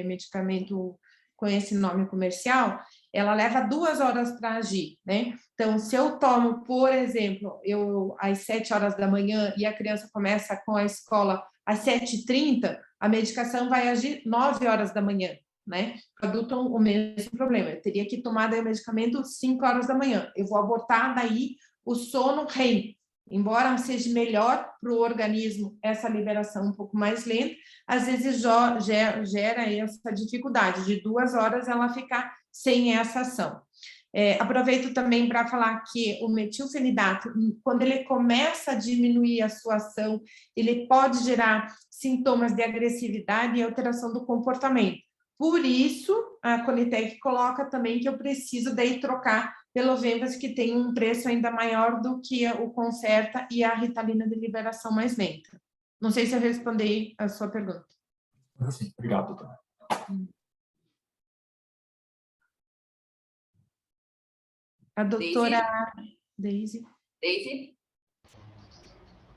medicamento com esse nome comercial, ela leva 2 horas para agir, né? Então, se eu tomo, por exemplo, às 7 horas da manhã e a criança começa com a escola às 7h30, a medicação vai agir 9 horas da manhã, né? O adulto, o mesmo problema, eu teria que tomar daí o medicamento 5 horas da manhã, eu vou abortar daí o sono REM, embora seja melhor para o organismo essa liberação um pouco mais lenta, às vezes gera essa dificuldade de 2 horas ela ficar sem essa ação. Aproveito também para falar que o metilfenidato, quando ele começa a diminuir a sua ação, ele pode gerar sintomas de agressividade e alteração do comportamento. Por isso, a Conitec coloca também que eu preciso daí trocar pelo Venvas, que tem um preço ainda maior do que o Concerta e a Ritalina de liberação mais lenta. Não sei se eu respondi a sua pergunta. Sim, obrigado, doutora. A doutora Daisy. Daisy?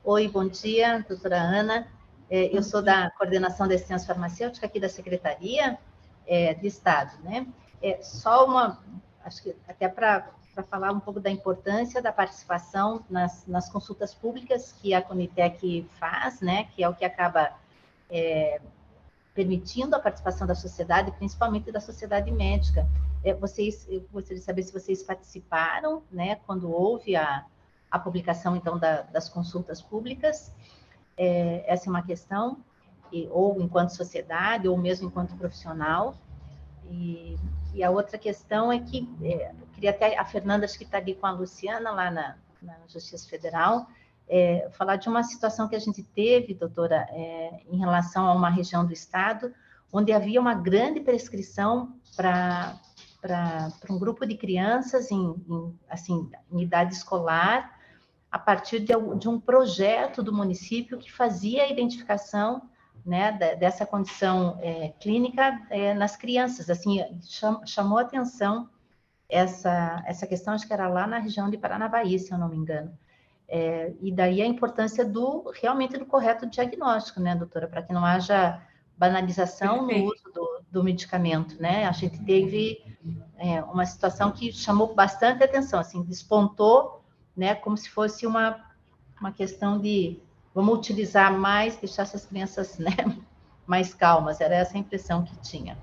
Oi, bom dia, doutora Ana. Eu sou da Coordenação da Assistência Farmacêutica aqui da Secretaria de Estado, né? Acho que até para falar um pouco da importância da participação nas consultas públicas que a Conitec faz, né? Que é o que acaba permitindo a participação da sociedade, principalmente da sociedade médica. Eu gostaria de saber se vocês participaram, né? Quando houve a publicação, então, das consultas públicas. Essa é uma questão, ou enquanto sociedade, ou mesmo enquanto profissional. E a outra questão é que, eu queria até, a Fernanda, acho que está ali com a Luciana, lá na Justiça Federal, falar de uma situação que a gente teve, doutora, em relação a uma região do estado, onde havia uma grande prescrição para um grupo de crianças em idade escolar, a partir de um projeto do município que fazia a identificação, né, dessa condição clínica nas crianças. Assim, chamou a atenção essa questão, acho que era lá na região de Paranavaí, se eu não me engano. E daí a importância realmente do correto diagnóstico, né, doutora, para que não haja banalização no uso do medicamento, né? A gente teve uma situação que chamou bastante atenção, assim, despontou, né, como se fosse uma questão de vamos utilizar mais, deixar essas crianças, né, mais calmas. Era essa a impressão que tinha.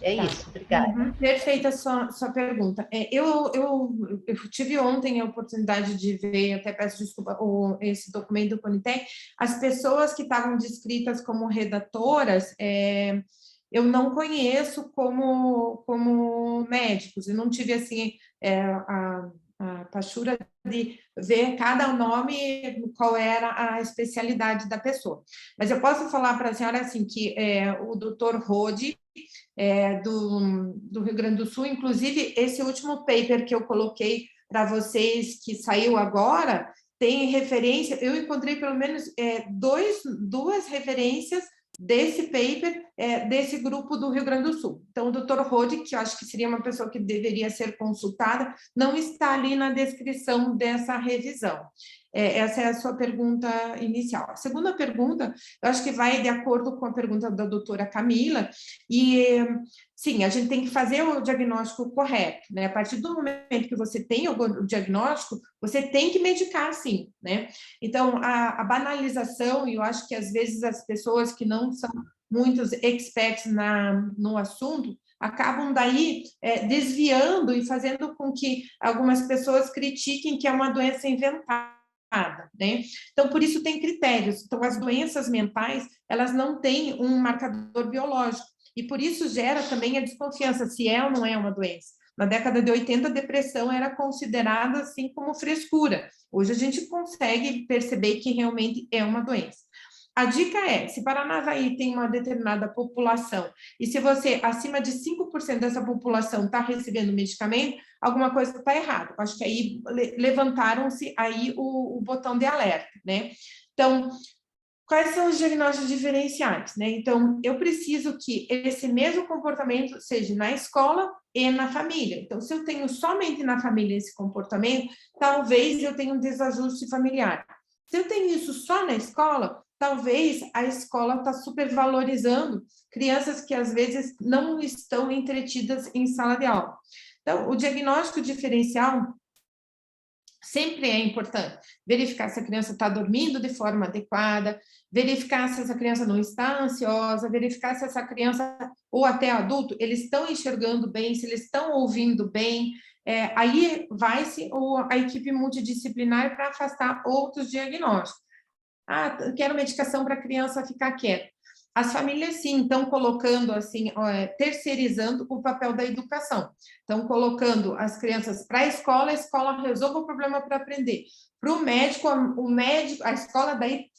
Isso, obrigada. Perfeita a sua pergunta. Eu tive ontem a oportunidade de ver, até peço desculpa, esse documento do Conitec. As pessoas que estavam descritas como redatoras, eu não conheço como médicos, eu não tive, assim, a pachura de ver cada nome, qual era a especialidade da pessoa. Mas eu posso falar para a senhora, assim, que o doutor Rode, do Rio Grande do Sul, inclusive, esse último paper que eu coloquei para vocês, que saiu agora, tem referência, eu encontrei pelo menos duas referências desse paper, desse grupo do Rio Grande do Sul. Então, o doutor Rode, que eu acho que seria uma pessoa que deveria ser consultada, não está ali na descrição dessa revisão. Essa é a sua pergunta inicial. A segunda pergunta, eu acho que vai de acordo com a pergunta da doutora Camila, e sim, a gente tem que fazer o diagnóstico correto, né? A partir do momento que você tem o diagnóstico, você tem que medicar, sim, né? Então, a banalização, e eu acho que às vezes as pessoas que não são muitos experts no assunto, acabam daí desviando e fazendo com que algumas pessoas critiquem que é uma doença inventada. né? Então, por isso tem critérios. Então, as doenças mentais, elas não têm um marcador biológico, e por isso gera também a desconfiança se é ou não é uma doença. Na década de 80, a depressão era considerada assim como frescura. Hoje a gente consegue perceber que realmente é uma doença. A dica é, se Paranavaí tem uma determinada população, e se você, acima de 5% dessa população está recebendo medicamento, alguma coisa está errada. Acho que aí levantaram-se aí o botão de alerta, né? Então, quais são os diagnósticos diferenciais, né? Então, eu preciso que esse mesmo comportamento seja na escola e na família. Então, se eu tenho somente na família esse comportamento, talvez eu tenha um desajuste familiar. Se eu tenho isso só na escola, talvez a escola está supervalorizando crianças que às vezes não estão entretidas em sala de aula. Então, o diagnóstico diferencial sempre é importante. Verificar se a criança está dormindo de forma adequada, verificar se essa criança não está ansiosa, verificar se essa criança, ou até adulto, eles estão enxergando bem, se eles estão ouvindo bem. Aí vai-se a equipe multidisciplinar para afastar outros diagnósticos. Quero medicação para a criança ficar quieta. As famílias, sim, estão colocando, assim, terceirizando o papel da educação. Estão colocando as crianças para a escola resolve o problema para aprender. Para o médico, a escola daí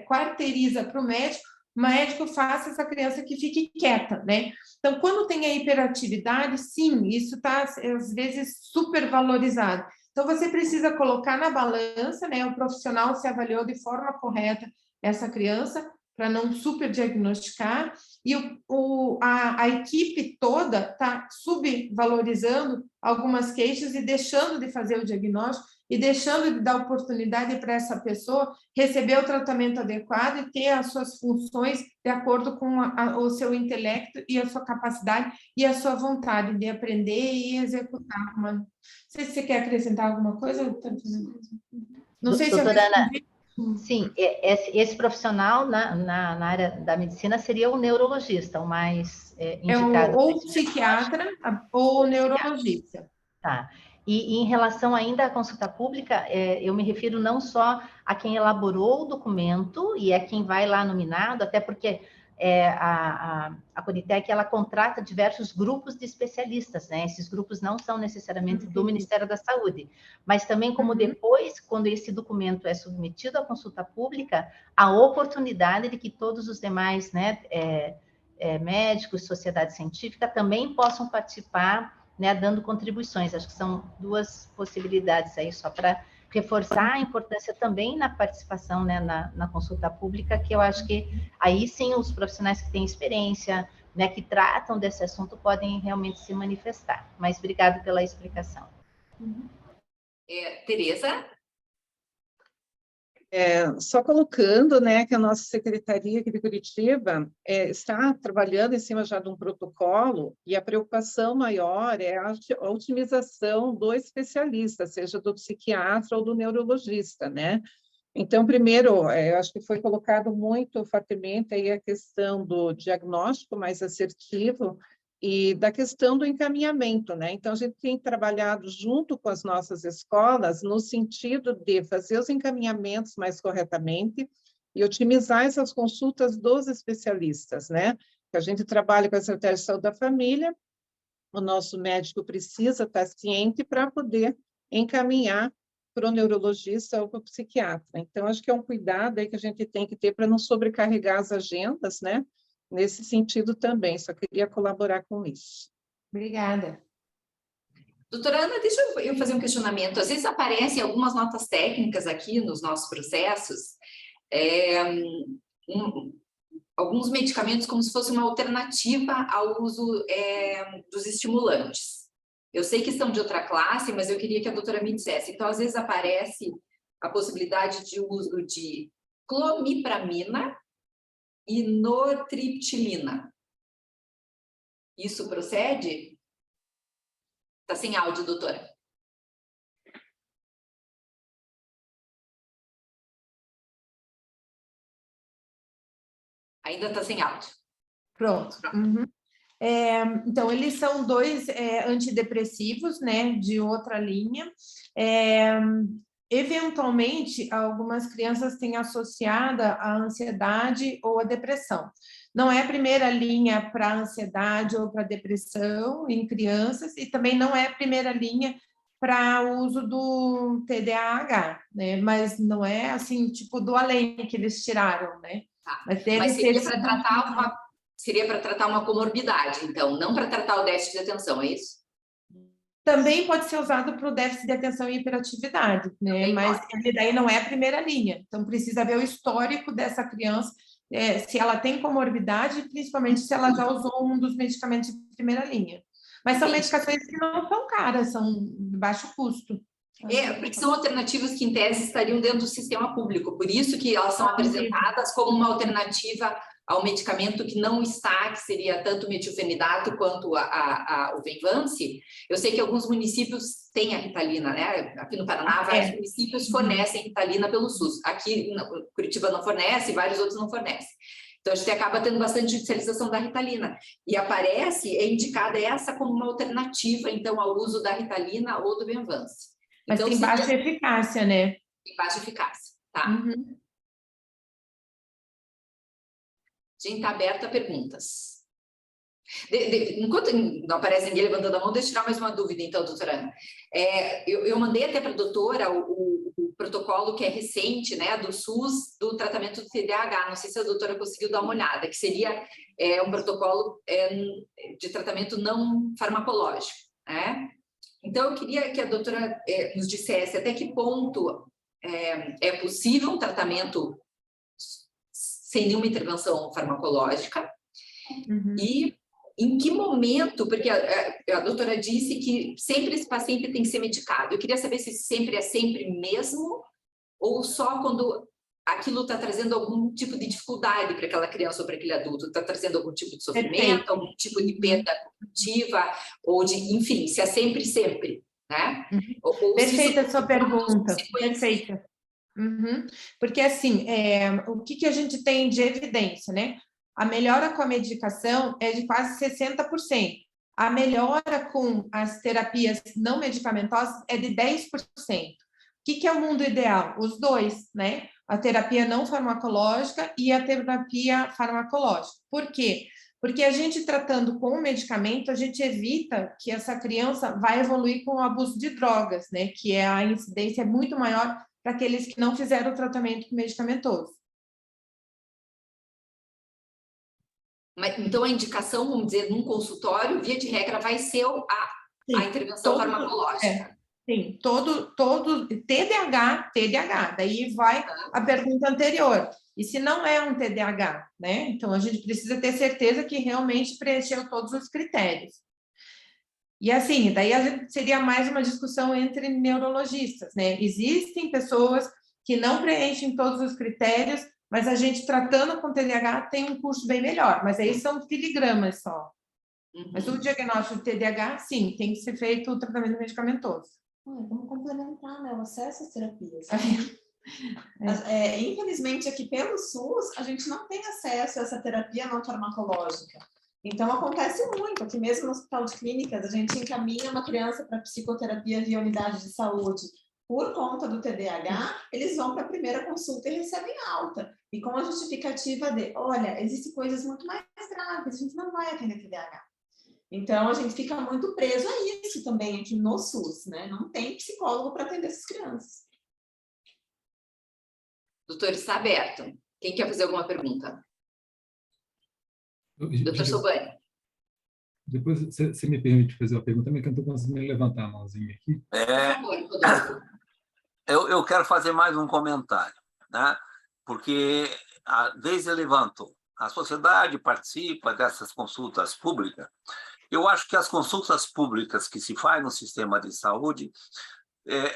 quarteiriza para o médico faça essa criança que fique quieta, né? Então, quando tem a hiperatividade, sim, isso está, às vezes, supervalorizado. Então, você precisa colocar na balança, né? O profissional se avaliou de forma correta essa criança, para não superdiagnosticar, e a equipe toda está subvalorizando algumas queixas e deixando de fazer o diagnóstico e deixando de dar oportunidade para essa pessoa receber o tratamento adequado e ter as suas funções de acordo com o seu intelecto e a sua capacidade e a sua vontade de aprender e executar. Não sei se você quer acrescentar alguma coisa. Não sei se eu respondi. Sim, esse profissional na área da medicina seria o neurologista, o mais indicado. Ou o psiquiatra ou o neurologista. Tá. E em relação ainda à consulta pública, eu me refiro não só a quem elaborou o documento e é quem vai lá nominado, até porque a Conitec, ela contrata diversos grupos de especialistas, né? Esses grupos não são necessariamente do Ministério da Saúde, mas também como depois, quando esse documento é submetido à consulta pública, a oportunidade de que todos os demais, né, médicos, sociedade científica, também possam participar, né, dando contribuições. Acho que são duas possibilidades aí, só para reforçar a importância também na participação, né, na consulta pública, que eu acho que aí sim os profissionais que têm experiência, né, que tratam desse assunto podem realmente se manifestar. Mas obrigado pela explicação. Tereza? Só colocando, né, que a nossa secretaria aqui de Curitiba está trabalhando em cima já de um protocolo e a preocupação maior é a otimização do especialista, seja do psiquiatra ou do neurologista, né? Então, primeiro, eu acho que foi colocado muito fortemente aí a questão do diagnóstico mais assertivo e da questão do encaminhamento, né? Então, a gente tem trabalhado junto com as nossas escolas no sentido de fazer os encaminhamentos mais corretamente e otimizar essas consultas dos especialistas, né? Que a gente trabalha com a estratégia de saúde da família, o nosso médico precisa estar ciente para poder encaminhar para o neurologista ou para o psiquiatra. Então, acho que é um cuidado aí que a gente tem que ter para não sobrecarregar as agendas, né? Nesse sentido também, só queria colaborar com isso. Obrigada. Doutora Ana, deixa eu fazer um questionamento. Às vezes aparecem algumas notas técnicas aqui nos nossos processos, alguns medicamentos como se fosse uma alternativa ao uso dos estimulantes. Eu sei que são de outra classe, mas eu queria que a doutora me dissesse. Então, às vezes aparece a possibilidade de uso de clomipramina e nortriptilina. Isso procede? Está sem áudio, doutora. Ainda está sem áudio. Pronto. Então, eles são dois antidepressivos, né, de outra linha. eventualmente, algumas crianças têm associada a ansiedade ou a depressão. Não é a primeira linha para ansiedade ou para depressão em crianças, e também não é a primeira linha para o uso do TDAH, né? Mas não é assim, tipo, do além que eles tiraram, né? Tá. Mas seria para tratar uma comorbidade, então, não para tratar o déficit de atenção, é isso? Também pode ser usado para o déficit de atenção e hiperatividade, né? Mas ele daí não é a primeira linha. Então, precisa ver o histórico dessa criança, se ela tem comorbidade, principalmente se ela já usou um dos medicamentos de primeira linha. Mas são medicações que não são caras, são de baixo custo. Porque são alternativas que, em tese, estariam dentro do sistema público. Por isso que elas são apresentadas como uma alternativa ao medicamento que não está, que seria tanto o metilfenidato quanto o Venvance. Eu sei que alguns municípios têm a Ritalina, né? Aqui no Paraná, vários municípios fornecem Ritalina pelo SUS. Aqui, Curitiba não fornece, vários outros não fornecem. Então, a gente acaba tendo bastante judicialização da Ritalina. E é indicada essa como uma alternativa, então, ao uso da Ritalina ou do Venvance. Mas então, tem baixa eficácia, né? Tem baixa eficácia, tá? Gente, está aberta a perguntas. Enquanto não aparece ninguém levantando a mão, deixa eu tirar mais uma dúvida, então, doutora Ana. Eu mandei até para a doutora o protocolo que é recente, né, do SUS, do tratamento do TDAH. Não sei se a doutora conseguiu dar uma olhada, que seria um protocolo de tratamento não farmacológico, né? Então, eu queria que a doutora nos dissesse até que ponto é possível um tratamento sem nenhuma intervenção farmacológica e em que momento, porque a doutora disse que sempre esse paciente tem que ser medicado. Eu queria saber se sempre é sempre mesmo ou só quando aquilo está trazendo algum tipo de dificuldade para aquela criança ou para aquele adulto, está trazendo algum tipo de sofrimento, algum tipo de perda cognitiva, ou de, enfim, se é sempre, né? Perfeita a sua pergunta, perfeita. Porque, assim, o que a gente tem de evidência, né? A melhora com a medicação é de quase 60%. A melhora com as terapias não medicamentosas é de 10%. O que é o mundo ideal? Os dois, né? A terapia não farmacológica e a terapia farmacológica. Por quê? Porque a gente tratando com o medicamento, a gente evita que essa criança vai evoluir com o abuso de drogas, né? Que a incidência é muito maior para aqueles que não fizeram o tratamento medicamentoso. Mas, então, a indicação, vamos dizer, num consultório, via de regra, vai ser a intervenção farmacológica. Sim, todo TDAH, daí vai a pergunta anterior. E se não é um TDAH, né? Então, a gente precisa ter certeza que realmente preencheu todos os critérios. E assim, daí seria mais uma discussão entre neurologistas, né? Existem pessoas que não preenchem todos os critérios, mas a gente tratando com TDAH tem um custo bem melhor, mas aí são filigramas só. Mas o diagnóstico de TDAH, sim, tem que ser feito o tratamento medicamentoso. Vamos complementar, né, o acesso às terapias. Infelizmente, aqui pelo SUS, a gente não tem acesso a essa terapia não farmacológica. Então, acontece muito. Aqui mesmo no Hospital de Clínicas, a gente encaminha uma criança para psicoterapia via unidade de saúde. Por conta do TDAH, eles vão para a primeira consulta e recebem alta. E com a justificativa de, olha, existem coisas muito mais graves, a gente não vai atender TDAH. Então, a gente fica muito preso a isso também aqui no SUS, né? Não tem psicólogo para atender essas crianças. Doutor, está aberto. Quem quer fazer alguma pergunta? Doutor Sobani. Depois, você me permite fazer uma pergunta, mas que eu não estou conseguindo levantar a mãozinha aqui. Eu quero fazer mais um comentário, né? Porque desde levantou, a sociedade participa dessas consultas públicas. Eu acho que as consultas públicas que se faz no sistema de saúde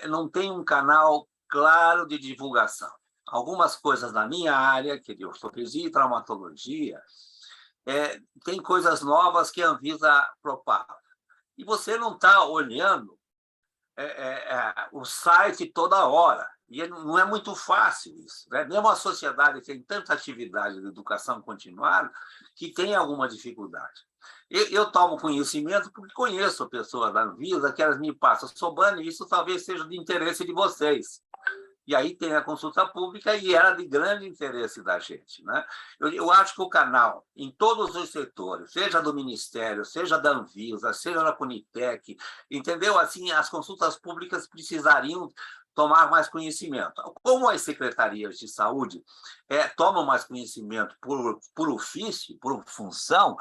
não tem um canal claro de divulgação. Algumas coisas na minha área, que é de ortopedia e traumatologia, tem coisas novas que a Anvisa propaga. E você não está olhando o site toda hora. E não é muito fácil isso, né? Mesmo a sociedade tem tanta atividade de educação continuada que tem alguma dificuldade. Eu tomo conhecimento porque conheço pessoas da Anvisa que elas me passam, Sobane, isso talvez seja de interesse de vocês. E aí tem a consulta pública e era de grande interesse da gente, né? Eu acho que o canal, em todos os setores, seja do Ministério, seja da Anvisa, seja da Conitec, entendeu? Assim, as consultas públicas precisariam tomar mais conhecimento. Como as secretarias de saúde tomam mais conhecimento por ofício, por função,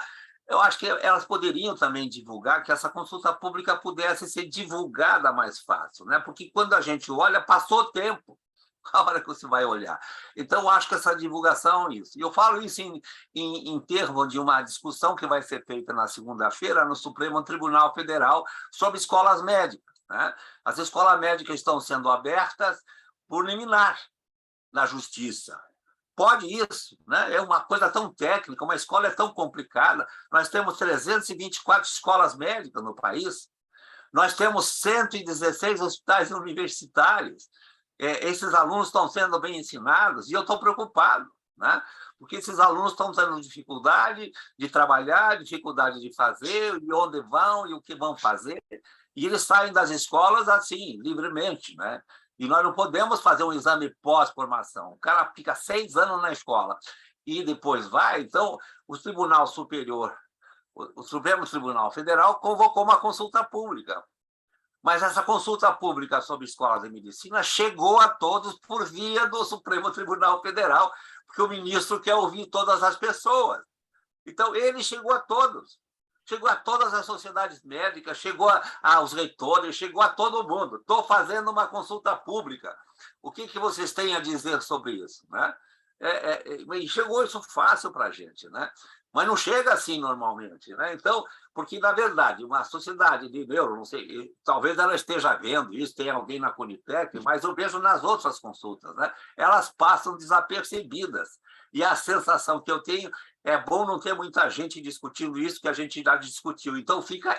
eu acho que elas poderiam também divulgar, que essa consulta pública pudesse ser divulgada mais fácil, né? Porque quando a gente olha, passou o tempo, a hora que você vai olhar. Então, eu acho que essa divulgação é isso. E eu falo isso em termos de uma discussão que vai ser feita na segunda-feira no Supremo Tribunal Federal sobre escolas médicas, né? As escolas médicas estão sendo abertas por liminar na Justiça. Pode isso, né? É uma coisa tão técnica, uma escola é tão complicada. Nós temos 324 escolas médicas no país, nós temos 116 hospitais universitários. Esses alunos estão sendo bem ensinados e eu estou preocupado, né? Porque esses alunos estão tendo dificuldade de trabalhar, dificuldade de fazer, e onde vão e o que vão fazer. E eles saem das escolas assim, livremente, né? E nós não podemos fazer um exame pós-formação. O cara fica 6 anos na escola e depois vai. Então, o Tribunal Superior, o Supremo Tribunal Federal, convocou uma consulta pública. Mas essa consulta pública sobre escolas de medicina chegou a todos por via do Supremo Tribunal Federal, porque o ministro quer ouvir todas as pessoas. Então, ele chegou a todos. Chegou a todas as sociedades médicas, chegou aos reitores, chegou a todo mundo. Estou fazendo uma consulta pública. O que vocês têm a dizer sobre isso, né? E chegou isso fácil para a gente, né? Mas não chega assim normalmente, né? Então, porque, na verdade, uma sociedade de neuro, não sei, talvez ela esteja vendo isso, tem alguém na Conitec, mas eu vejo nas outras consultas, né? Elas passam desapercebidas. E a sensação que eu tenho é bom não ter muita gente discutindo isso que a gente já discutiu. Então, fica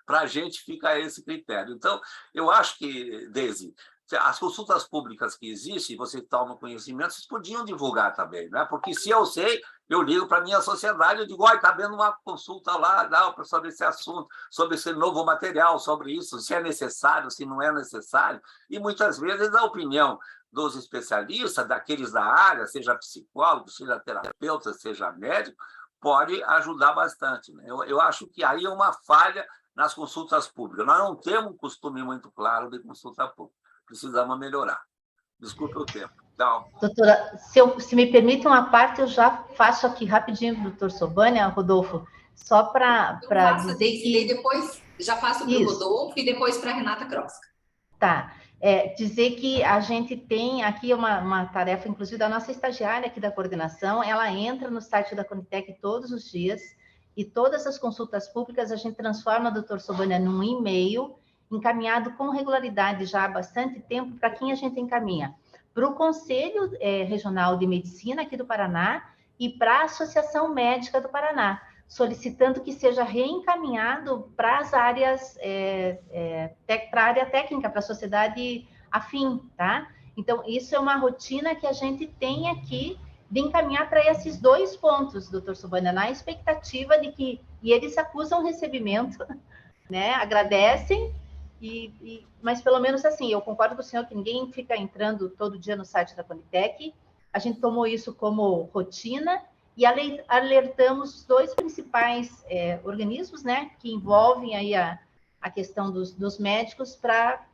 para a gente fica esse critério. Então, eu acho que, Deise, as consultas públicas que existem, você toma conhecimento, vocês podiam divulgar também, né? Porque se eu sei, eu ligo para a minha sociedade, eu digo, olha, está havendo uma consulta lá sobre esse assunto, sobre esse novo material, sobre isso, se é necessário, se não é necessário. E muitas vezes a opinião dos especialistas, daqueles da área, seja psicólogo, seja terapeuta, seja médico, pode ajudar bastante, né? Eu acho que aí é uma falha nas consultas públicas. Nós não temos um costume muito claro de consulta pública. Precisamos melhorar. Desculpe o tempo. Então... Doutora, se me permite uma parte, eu já faço aqui rapidinho, doutor Sobânia, Rodolfo, só para dizer que... Depois já passo para o Rodolfo e depois para a Renata Krosca. Tá. Dizer que a gente tem aqui uma tarefa, inclusive, da nossa estagiária aqui da coordenação, ela entra no site da Conitec todos os dias e todas as consultas públicas a gente transforma, doutor Sobânia, num e-mail encaminhado com regularidade já há bastante tempo para quem a gente encaminha. Para o Conselho Regional de Medicina aqui do Paraná e para a Associação Médica do Paraná, solicitando que seja reencaminhado para as áreas, para a área técnica, para a sociedade afim, tá? Então, isso é uma rotina que a gente tem aqui de encaminhar para esses 2 pontos, doutor Sobânia, na expectativa de que, e eles acusam recebimento, né? Agradecem, mas pelo menos assim, eu concordo com o senhor que ninguém fica entrando todo dia no site da Conitec, a gente tomou isso como rotina, e alertamos 2 principais organismos, né, que envolvem aí a questão dos médicos para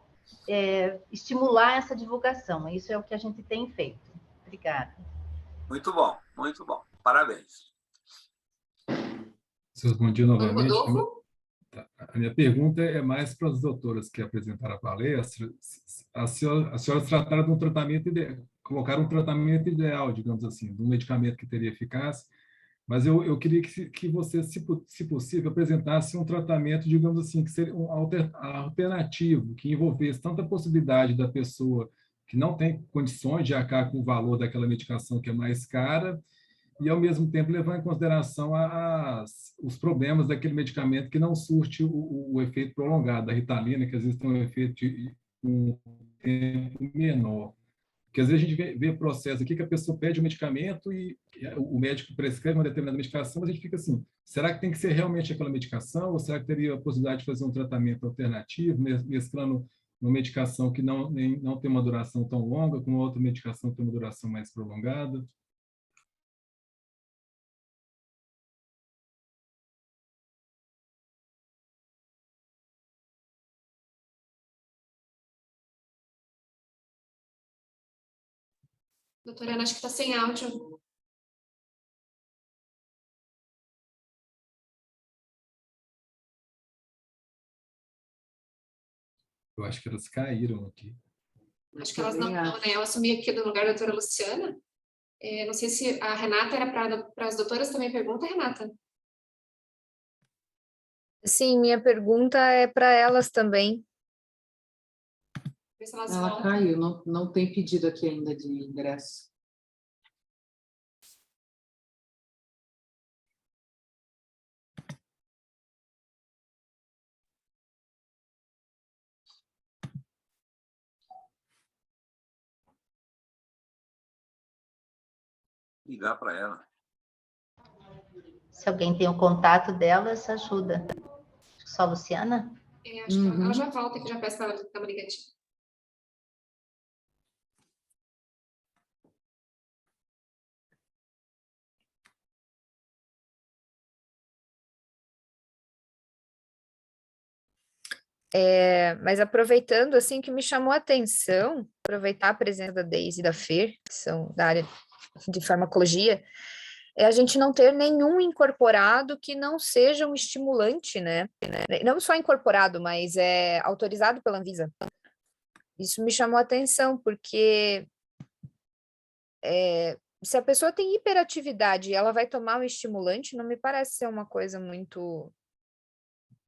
estimular essa divulgação. Isso é o que a gente tem feito. Obrigada. Muito bom, muito bom. Parabéns. Senhor, bom dia novamente. A minha pergunta é mais para as doutoras que apresentaram a palestra. As senhoras trataram de um tratamento ideal, colocaram um tratamento ideal, digamos assim, de um medicamento que teria eficácia, mas eu queria que você, se possível, apresentasse um tratamento, digamos assim, que seria um alternativo, que envolvesse tanta possibilidade da pessoa que não tem condições de arcar com o valor daquela medicação que é mais cara, e, ao mesmo tempo, levar em consideração os problemas daquele medicamento que não surte o efeito prolongado da Ritalina, que às vezes tem um efeito de um tempo menor. Porque às vezes a gente vê processo aqui que a pessoa pede um medicamento e o médico prescreve uma determinada medicação, mas a gente fica assim, será que tem que ser realmente aquela medicação ou será que teria a possibilidade de fazer um tratamento alternativo, mesclando uma medicação que não tem uma duração tão longa com outra medicação que tem uma duração mais prolongada? Doutora Ana, acho que está sem áudio. Eu acho que elas caíram aqui. Acho que elas não estão, né? Eu assumi aqui no lugar da doutora Luciana. Não sei se a Renata era para as doutoras também. Pergunta, Renata. Sim, minha pergunta é para elas também. Ela caiu, não tem pedido aqui ainda de ingresso. Ligar para ela. Se alguém tem o contato delas, ajuda. Só a Luciana? Acho que ela já volta, que já peço para ela dar uma ligadinha. Mas aproveitando, assim, que me chamou a atenção, aproveitar a presença da Deise e da Fer, que são da área de farmacologia, é a gente não ter nenhum incorporado que não seja um estimulante, né? Não só incorporado, mas é autorizado pela Anvisa. Isso me chamou a atenção, porque se a pessoa tem hiperatividade e ela vai tomar um estimulante, não me parece ser uma coisa muito,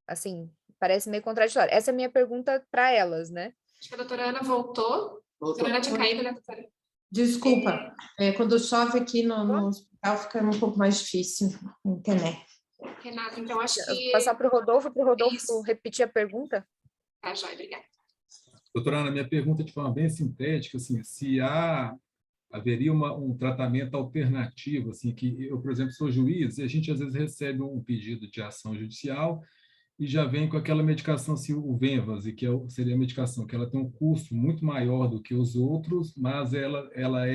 assim, parece meio contraditório. Essa é a minha pergunta para elas, né? Acho que a doutora Ana voltou. A doutora Ana tinha caído, né, doutora? Desculpa, quando chove aqui no hospital fica um pouco mais difícil entender. Renata, então acho que... Passar para o Rodolfo repetir a pergunta? Tá, joia, obrigada. Doutora Ana, minha pergunta de forma bem sintética, assim, se haveria um tratamento alternativo, assim, que eu, por exemplo, sou juiz e a gente às vezes recebe um pedido de ação judicial e já vem com aquela medicação, assim, o Venvas, e que seria a medicação que ela tem um custo muito maior do que os outros, mas a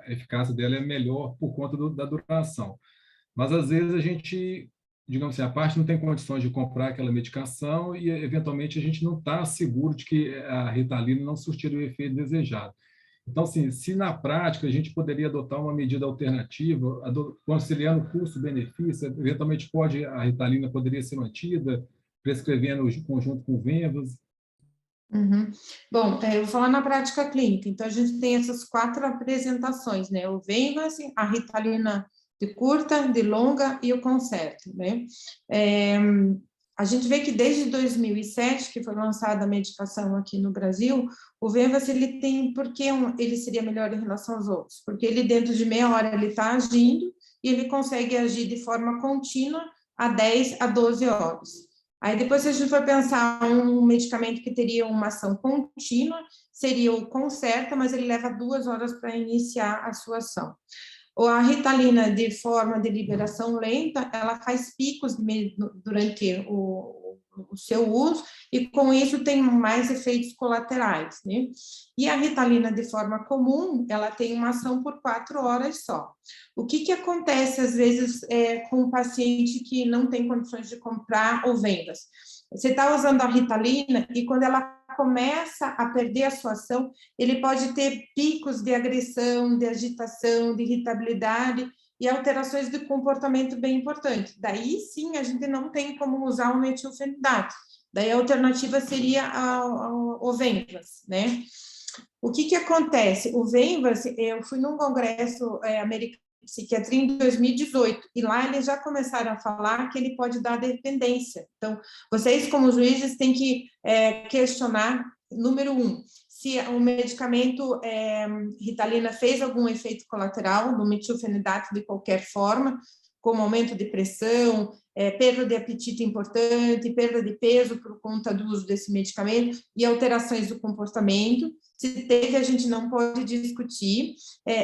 eficácia dela é melhor por conta da duração. Mas, às vezes, a gente, digamos assim, a parte não tem condições de comprar aquela medicação e, eventualmente, a gente não está seguro de que a Ritalina não surtirá o efeito desejado. Então, assim, se na prática a gente poderia adotar uma medida alternativa, conciliando custo-benefício, eventualmente a Ritalina poderia ser mantida, prescrevendo conjunto com o Venvas. Bom, eu vou falar na prática clínica. Então, a gente tem essas 4 apresentações, né? O Venvas, a Ritalina de curta, de longa e o Concerta, né? A gente vê que desde 2007, que foi lançada a medicação aqui no Brasil, o Venvas, ele tem, por que ele seria melhor em relação aos outros? Porque ele, dentro de meia hora, ele está agindo e ele consegue agir de forma contínua a 10 a 12 horas. Aí, depois, se a gente for pensar um medicamento que teria uma ação contínua, seria o Concerta, mas ele leva 2 horas para iniciar a sua ação. Ou a Ritalina, de forma de liberação lenta, ela faz picos durante o seu uso e, com isso, tem mais efeitos colaterais, né? E a Ritalina, de forma comum, ela tem uma ação por 4 horas só. O que acontece, às vezes, com um paciente que não tem condições de comprar ou Venvas? Você está usando a Ritalina e, quando ela começa a perder a sua ação, ele pode ter picos de agressão, de agitação, de irritabilidade e alterações de comportamento bem importantes. Daí, sim, a gente não tem como usar o metilfenidato. Daí, a alternativa seria o Venvas, né? O que acontece? O Venvas, eu fui num congresso americano de psiquiatria em 2018, e lá eles já começaram a falar que ele pode dar dependência. Então, vocês, como juízes, têm que questionar, número 1, se o medicamento Ritalina fez algum efeito colateral no metilfenidato de qualquer forma, como aumento de pressão, perda de apetite importante, perda de peso por conta do uso desse medicamento e alterações do comportamento. Se teve, a gente não pode discutir.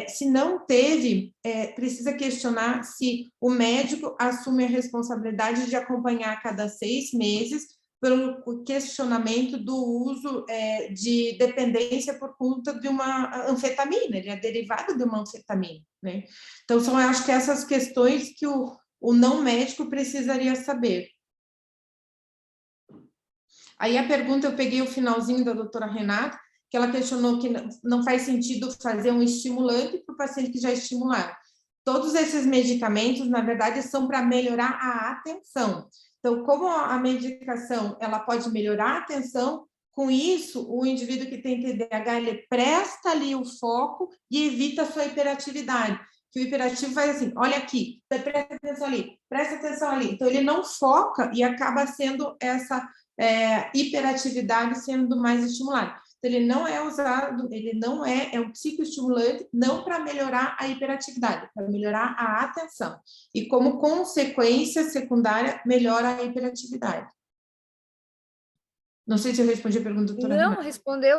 Se não teve, precisa questionar se o médico assume a responsabilidade de acompanhar a cada 6 meses pelo questionamento do uso de dependência por conta de uma anfetamina, ele é derivado de uma anfetamina, né? Então, são, acho que essas questões que o não médico precisaria saber. Aí a pergunta, eu peguei o finalzinho da doutora Renata, que ela questionou que não faz sentido fazer um estimulante para o paciente que já é estimulado. Todos esses medicamentos, na verdade, são para melhorar a atenção. Então, como a medicação ela pode melhorar a atenção, com isso, o indivíduo que tem TDAH, ele presta ali o foco e evita a sua hiperatividade. Que o hiperativo faz assim, olha aqui, presta atenção ali, presta atenção ali. Então, ele não foca e acaba sendo essa hiperatividade sendo mais estimulada. Então, ele não é usado, ele não é um psicoestimulante, não para melhorar a hiperatividade, para melhorar a atenção. E como consequência secundária, melhora a hiperatividade. Não sei se eu respondi a pergunta, doutora Não, Renata. Respondeu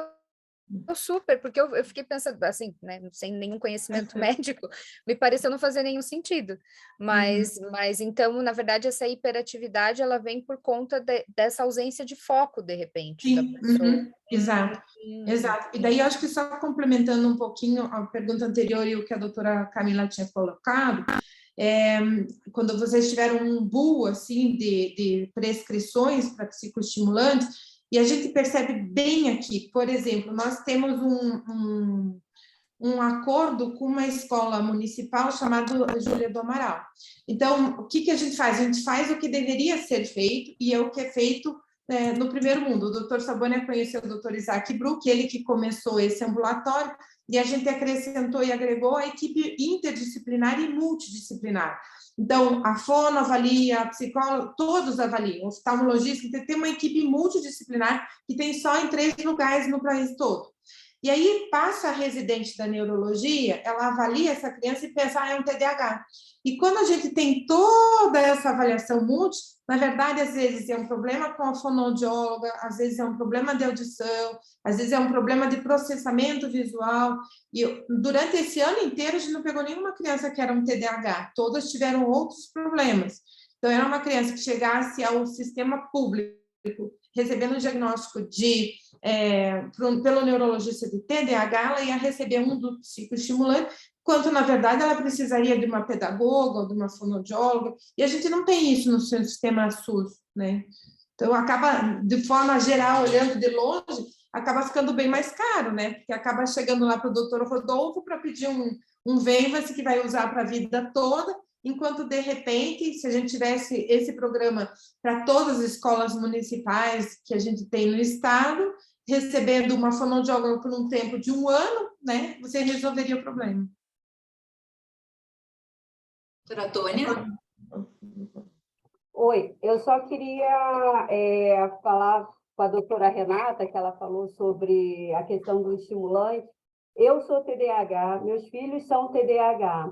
super, porque eu fiquei pensando, assim, né, sem nenhum conhecimento médico, me pareceu não fazer nenhum sentido, mas então, na verdade, essa hiperatividade, ela vem por conta dessa ausência de foco, de repente, Sim, da pessoa. Exato, exato. E daí, eu acho que só complementando um pouquinho a pergunta anterior e o que a doutora Camila tinha colocado, quando vocês tiveram um boom, assim, de prescrições para psicoestimulantes, e a gente percebe bem aqui, por exemplo, nós temos um acordo com uma escola municipal chamada Júlia do Amaral. Então, o que a gente faz? A gente faz o que deveria ser feito, e é o que é feito no primeiro mundo. O doutor Sabônia conheceu o doutor Isaac Bruck, ele que começou esse ambulatório, e a gente acrescentou e agregou a equipe interdisciplinar e multidisciplinar. Então, a fono avalia, a psicóloga, todos avaliam, oftalmologista, tem uma equipe multidisciplinar que tem só em 3 lugares no país todo. E aí passa a residente da neurologia, ela avalia essa criança e pensa, é um TDAH. E quando a gente tem toda essa avaliação multi, na verdade, às vezes é um problema com a fonoaudióloga, às vezes é um problema de audição, às vezes é um problema de processamento visual. E durante esse ano inteiro, a gente não pegou nenhuma criança que era um TDAH, todas tiveram outros problemas. Então, era uma criança que chegasse ao sistema público, recebendo um diagnóstico pelo neurologista de TDAH, ela ia receber um do psicoestimulante, quanto, na verdade, ela precisaria de uma pedagoga ou de uma fonoaudióloga, e a gente não tem isso no seu sistema SUS, né? Então, acaba, de forma geral, olhando de longe, acaba ficando bem mais caro, né? Porque acaba chegando lá para o doutor Rodolfo para pedir um Venvance que vai usar para a vida toda, enquanto, de repente, se a gente tivesse esse programa para todas as escolas municipais que a gente tem no estado, recebendo uma fonoaudióloga por um tempo de 1 ano, né, você resolveria o problema. Doutora Tônia? Oi, eu só queria falar com a doutora Renata, que ela falou sobre a questão do estimulante. Eu sou TDAH, meus filhos são TDAH.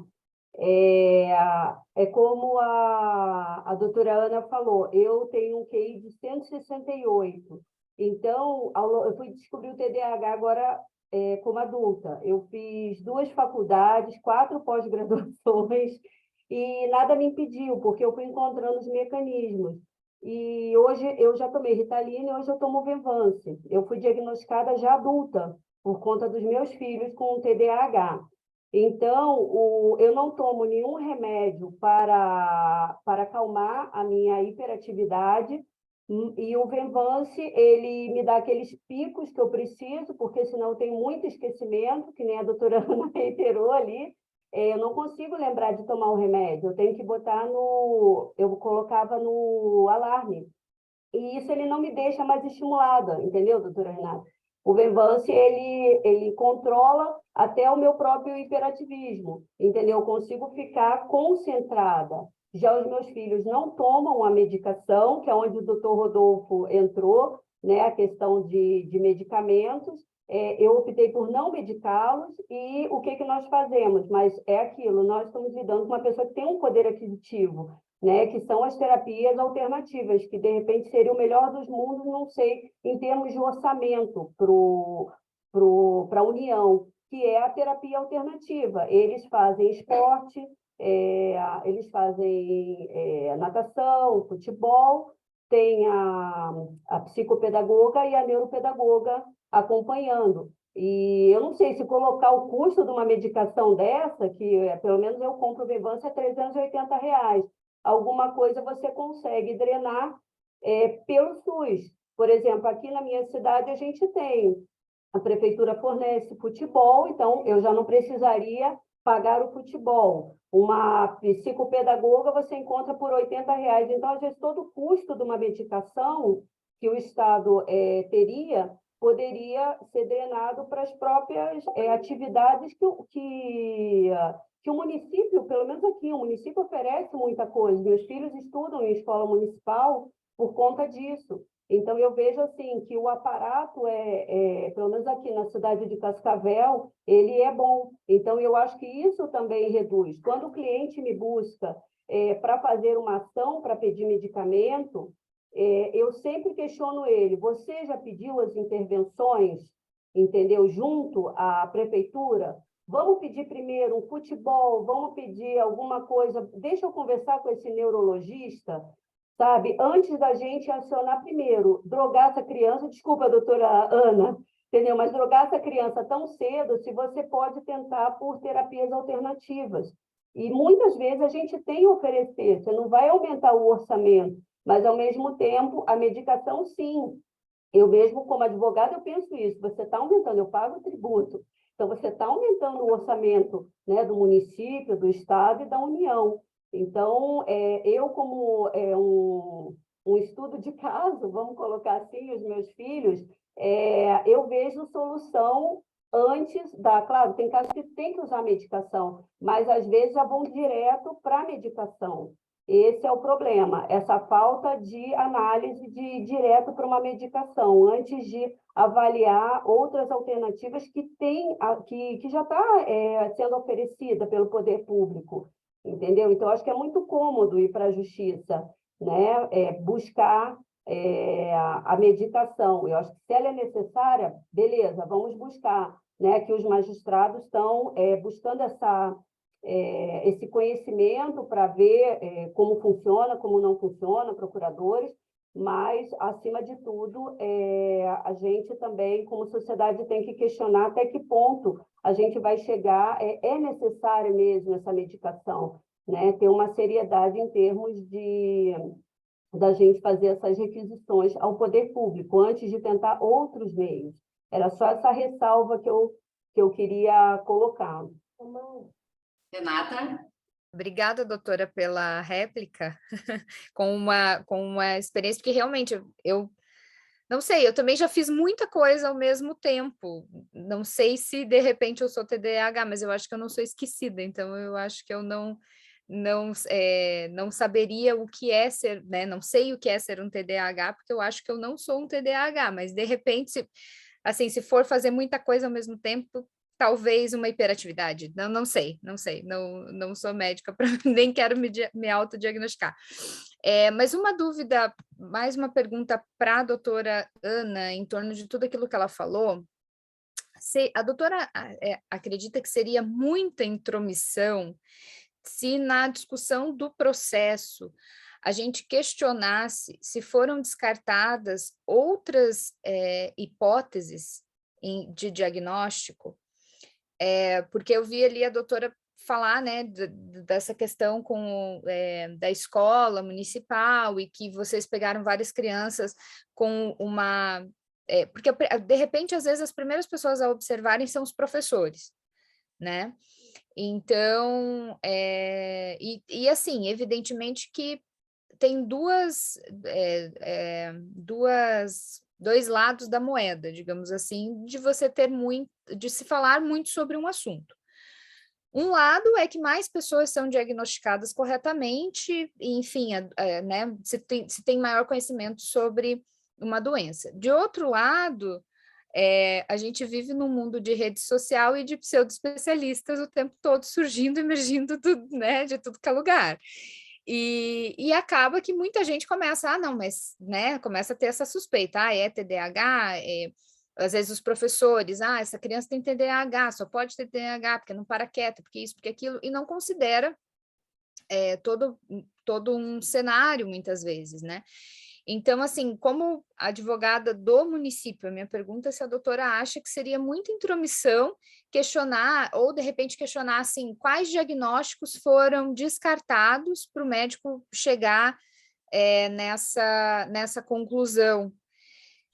Como a doutora Ana falou, eu tenho um QI de 168. Então, eu fui descobrir o TDAH agora como adulta. Eu fiz 2 faculdades, 4 pós-graduações, e nada me impediu, porque eu fui encontrando os mecanismos. E hoje eu já tomei Ritalina e hoje eu tomo Venvance. Eu fui diagnosticada já adulta, por conta dos meus filhos com TDAH. Então, eu não tomo nenhum remédio para acalmar a minha hiperatividade, e o Venvance, ele me dá aqueles picos que eu preciso, porque senão eu tenho muito esquecimento, que nem a doutora Ana reiterou ali. Eu não consigo lembrar de tomar um remédio, eu tenho que botar eu colocava no alarme. E isso ele não me deixa mais estimulada, entendeu, doutora Renata? O Venvance, ele controla até o meu próprio hiperativismo, entendeu? Eu consigo ficar concentrada. Já os meus filhos não tomam a medicação, que é onde o doutor Rodolfo entrou, né? A questão de medicamentos. eu optei por não medicá-los e o que nós fazemos? Mas é aquilo, nós estamos lidando com uma pessoa que tem um poder aquisitivo, né, que são as terapias alternativas, que de repente seria o melhor dos mundos, não sei, em termos de orçamento para a União, que é a terapia alternativa. Eles fazem esporte, eles fazem natação, futebol, tem a psicopedagoga e a neuropedagoga acompanhando. E eu não sei se colocar o custo de uma medicação dessa, que pelo menos eu compro o Vivance a R$380, alguma coisa você consegue drenar pelo SUS. Por exemplo, aqui na minha cidade a gente tem, a prefeitura fornece futebol, então eu já não precisaria pagar o futebol. Uma psicopedagoga você encontra por R$80. Então, às vezes, todo o custo de uma medicação que o Estado teria poderia ser drenado para as próprias atividades que o município, pelo menos aqui, o município oferece muita coisa. Meus filhos estudam em escola municipal por conta disso. Então, eu vejo assim que o aparato pelo menos aqui na cidade de Cascavel, ele é bom. Então, eu acho que isso também reduz. Quando o cliente me busca para fazer uma ação, para pedir medicamento, eu sempre questiono ele, você já pediu as intervenções, entendeu, junto à prefeitura? Vamos pedir primeiro um futebol, vamos pedir alguma coisa, deixa eu conversar com esse neurologista, sabe? Antes da gente acionar primeiro, drogar essa criança, desculpa, doutora Ana, entendeu? Mas drogar essa criança tão cedo, se você pode tentar por terapias alternativas. E muitas vezes a gente tem a oferecer, você não vai aumentar o orçamento, mas ao mesmo tempo a medicação sim. Eu mesmo como advogada eu penso isso, você está aumentando, eu pago o tributo, então você está aumentando o orçamento, né, do município, do estado e da União. Então, eu como um estudo de caso, vamos colocar assim, os meus filhos, eu vejo solução antes claro, tem casos que tem que usar medicação, mas às vezes já vão direto para a medicação. Esse é o problema, essa falta de análise de ir direto para uma medicação, antes de avaliar outras alternativas que já está sendo oferecida pelo poder público. Entendeu? Então, acho que é muito cômodo ir para a justiça, né? Buscar a medicação. Eu acho que se ela é necessária, beleza, vamos buscar, né? Que os magistrados estão buscando esse conhecimento para ver como funciona, como não funciona, procuradores, mas, acima de tudo, a gente também, como sociedade, tem que questionar até que ponto a gente vai chegar, é necessária mesmo essa medicação, né? Ter uma seriedade em termos da gente fazer essas requisições ao poder público, antes de tentar outros meios. Era só essa ressalva que eu queria colocar. Renata? Obrigada, doutora, pela réplica, com uma experiência, porque realmente eu não sei, eu também já fiz muita coisa ao mesmo tempo, não sei se de repente eu sou TDAH, mas eu acho que eu não sou esquecida, então eu acho que eu não saberia o que é ser, né? Não sei o que é ser um TDAH, porque eu acho que eu não sou um TDAH, mas de repente, se for fazer muita coisa ao mesmo tempo, talvez uma hiperatividade, não sei, não sou médica, nem quero me autodiagnosticar. Mas uma dúvida, mais uma pergunta para a doutora Ana, em torno de tudo aquilo que ela falou. A doutora acredita que seria muita intromissão se na discussão do processo a gente questionasse se foram descartadas outras hipóteses de diagnóstico, porque eu vi ali a doutora falar, né, dessa questão da escola municipal e que vocês pegaram várias crianças com uma... porque, de repente, às vezes, as primeiras pessoas a observarem são os professores, né? Então, assim, evidentemente que tem dois lados da moeda, digamos assim, de se falar muito sobre um assunto. Um lado é que mais pessoas são diagnosticadas corretamente, enfim, se tem maior conhecimento sobre uma doença. De outro lado, A gente vive num mundo de rede social e de pseudo-especialistas o tempo todo surgindo, emergindo né, de tudo que é lugar. E acaba que muita gente começa, não, mas, né, começa a ter essa suspeita, é TDAH, às vezes os professores, essa criança tem TDAH, só pode ter TDAH porque não para quieta, porque isso, porque aquilo, e não considera todo um cenário, muitas vezes, né? Então, assim, como advogada do município, a minha pergunta é se a doutora acha que seria muita intromissão questionar, ou de repente questionar, assim, quais diagnósticos foram descartados para o médico chegar nessa conclusão.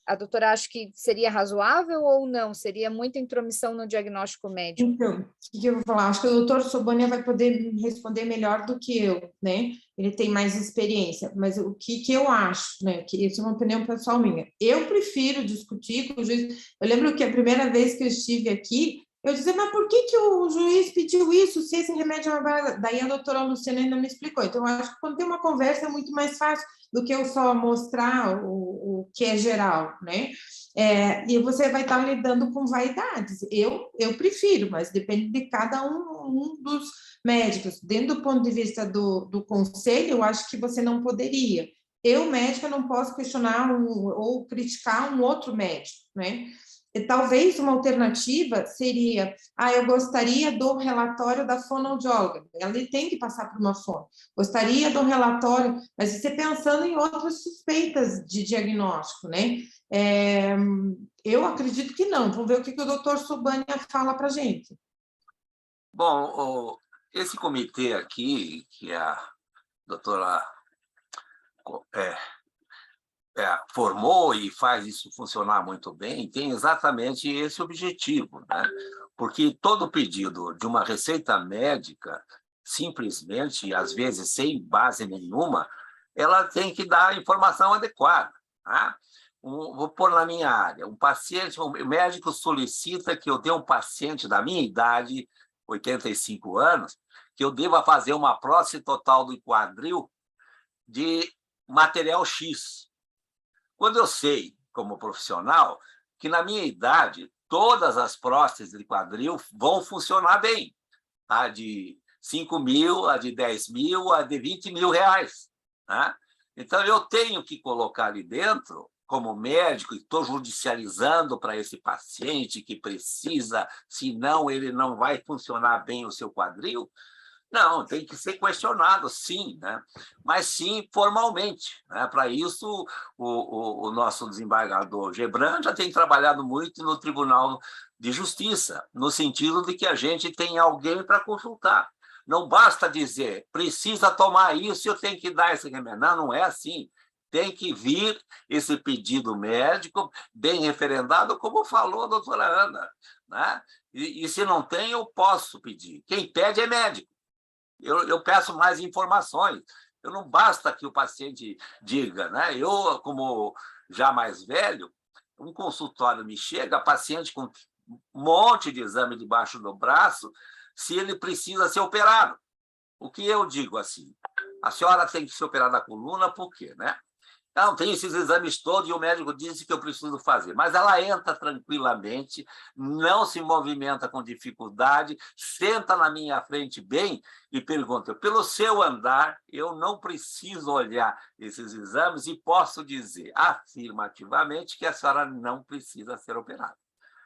A doutora acha que seria razoável ou não? Seria muita intromissão no diagnóstico médico? Então, o que eu vou falar? Acho que o doutor Sobania vai poder responder melhor do que eu, né? Ele tem mais experiência, mas o que eu acho, né? Que isso é uma opinião pessoal minha. Eu prefiro discutir com o juiz. Eu lembro que a primeira vez que eu estive aqui, eu dizia, mas por que o juiz pediu isso, se esse remédio é uma barata? Daí a doutora Luciana ainda me explicou. Então, eu acho que quando tem uma conversa é muito mais fácil do que eu só mostrar o que é geral, né? E você vai estar lidando com vaidades. Eu prefiro, mas depende de cada um dos médicos. Dentro do ponto de vista do conselho, eu acho que você não poderia. Eu, médica, não posso questionar ou criticar um outro médico, né? E talvez uma alternativa seria, eu gostaria do relatório da fonoaudióloga, ela tem que passar por uma fono, gostaria do relatório, mas você pensando em outras suspeitas de diagnóstico, né? Eu acredito que não, vamos ver o que o doutor Sobania fala para a gente. Bom, esse comitê aqui, que a doutora formou e faz isso funcionar muito bem, tem exatamente esse objetivo, né? Porque todo pedido de uma receita médica, simplesmente, às vezes sem base nenhuma, ela tem que dar a informação adequada, tá? Vou pôr na minha área, o médico solicita que eu dê um paciente da minha idade, 85 anos, que eu deva fazer uma prótese total do quadril de material X. Quando eu sei, como profissional, que na minha idade, todas as próteses de quadril vão funcionar bem, tá? De 5 mil, a de 10 mil, a de 20 mil reais. Tá? Então, eu tenho que colocar ali dentro, como médico, e estou judicializando para esse paciente que precisa, senão ele não vai funcionar bem o seu quadril. Não, tem que ser questionado, sim, né? Mas sim formalmente, né? Para isso, o nosso desembargador Gebran já tem trabalhado muito no Tribunal de Justiça, no sentido de que a gente tem alguém para consultar. Não basta dizer, precisa tomar isso e eu tenho que dar esse remédio. Não é assim. Tem que vir esse pedido médico bem referendado, como falou a doutora Ana, né? E se não tem, eu posso pedir. Quem pede é médico. Eu peço mais informações. Não basta que o paciente diga, né? Eu, como já mais velho, um consultório me chega, paciente com um monte de exame debaixo do braço, se ele precisa ser operado. O que eu digo assim? A senhora tem que ser operada da coluna, por quê, né? Não, tem esses exames todos e o médico disse que eu preciso fazer. Mas ela entra tranquilamente, não se movimenta com dificuldade, senta na minha frente bem e pergunta, pelo seu andar, eu não preciso olhar esses exames e posso dizer afirmativamente que a senhora não precisa ser operada.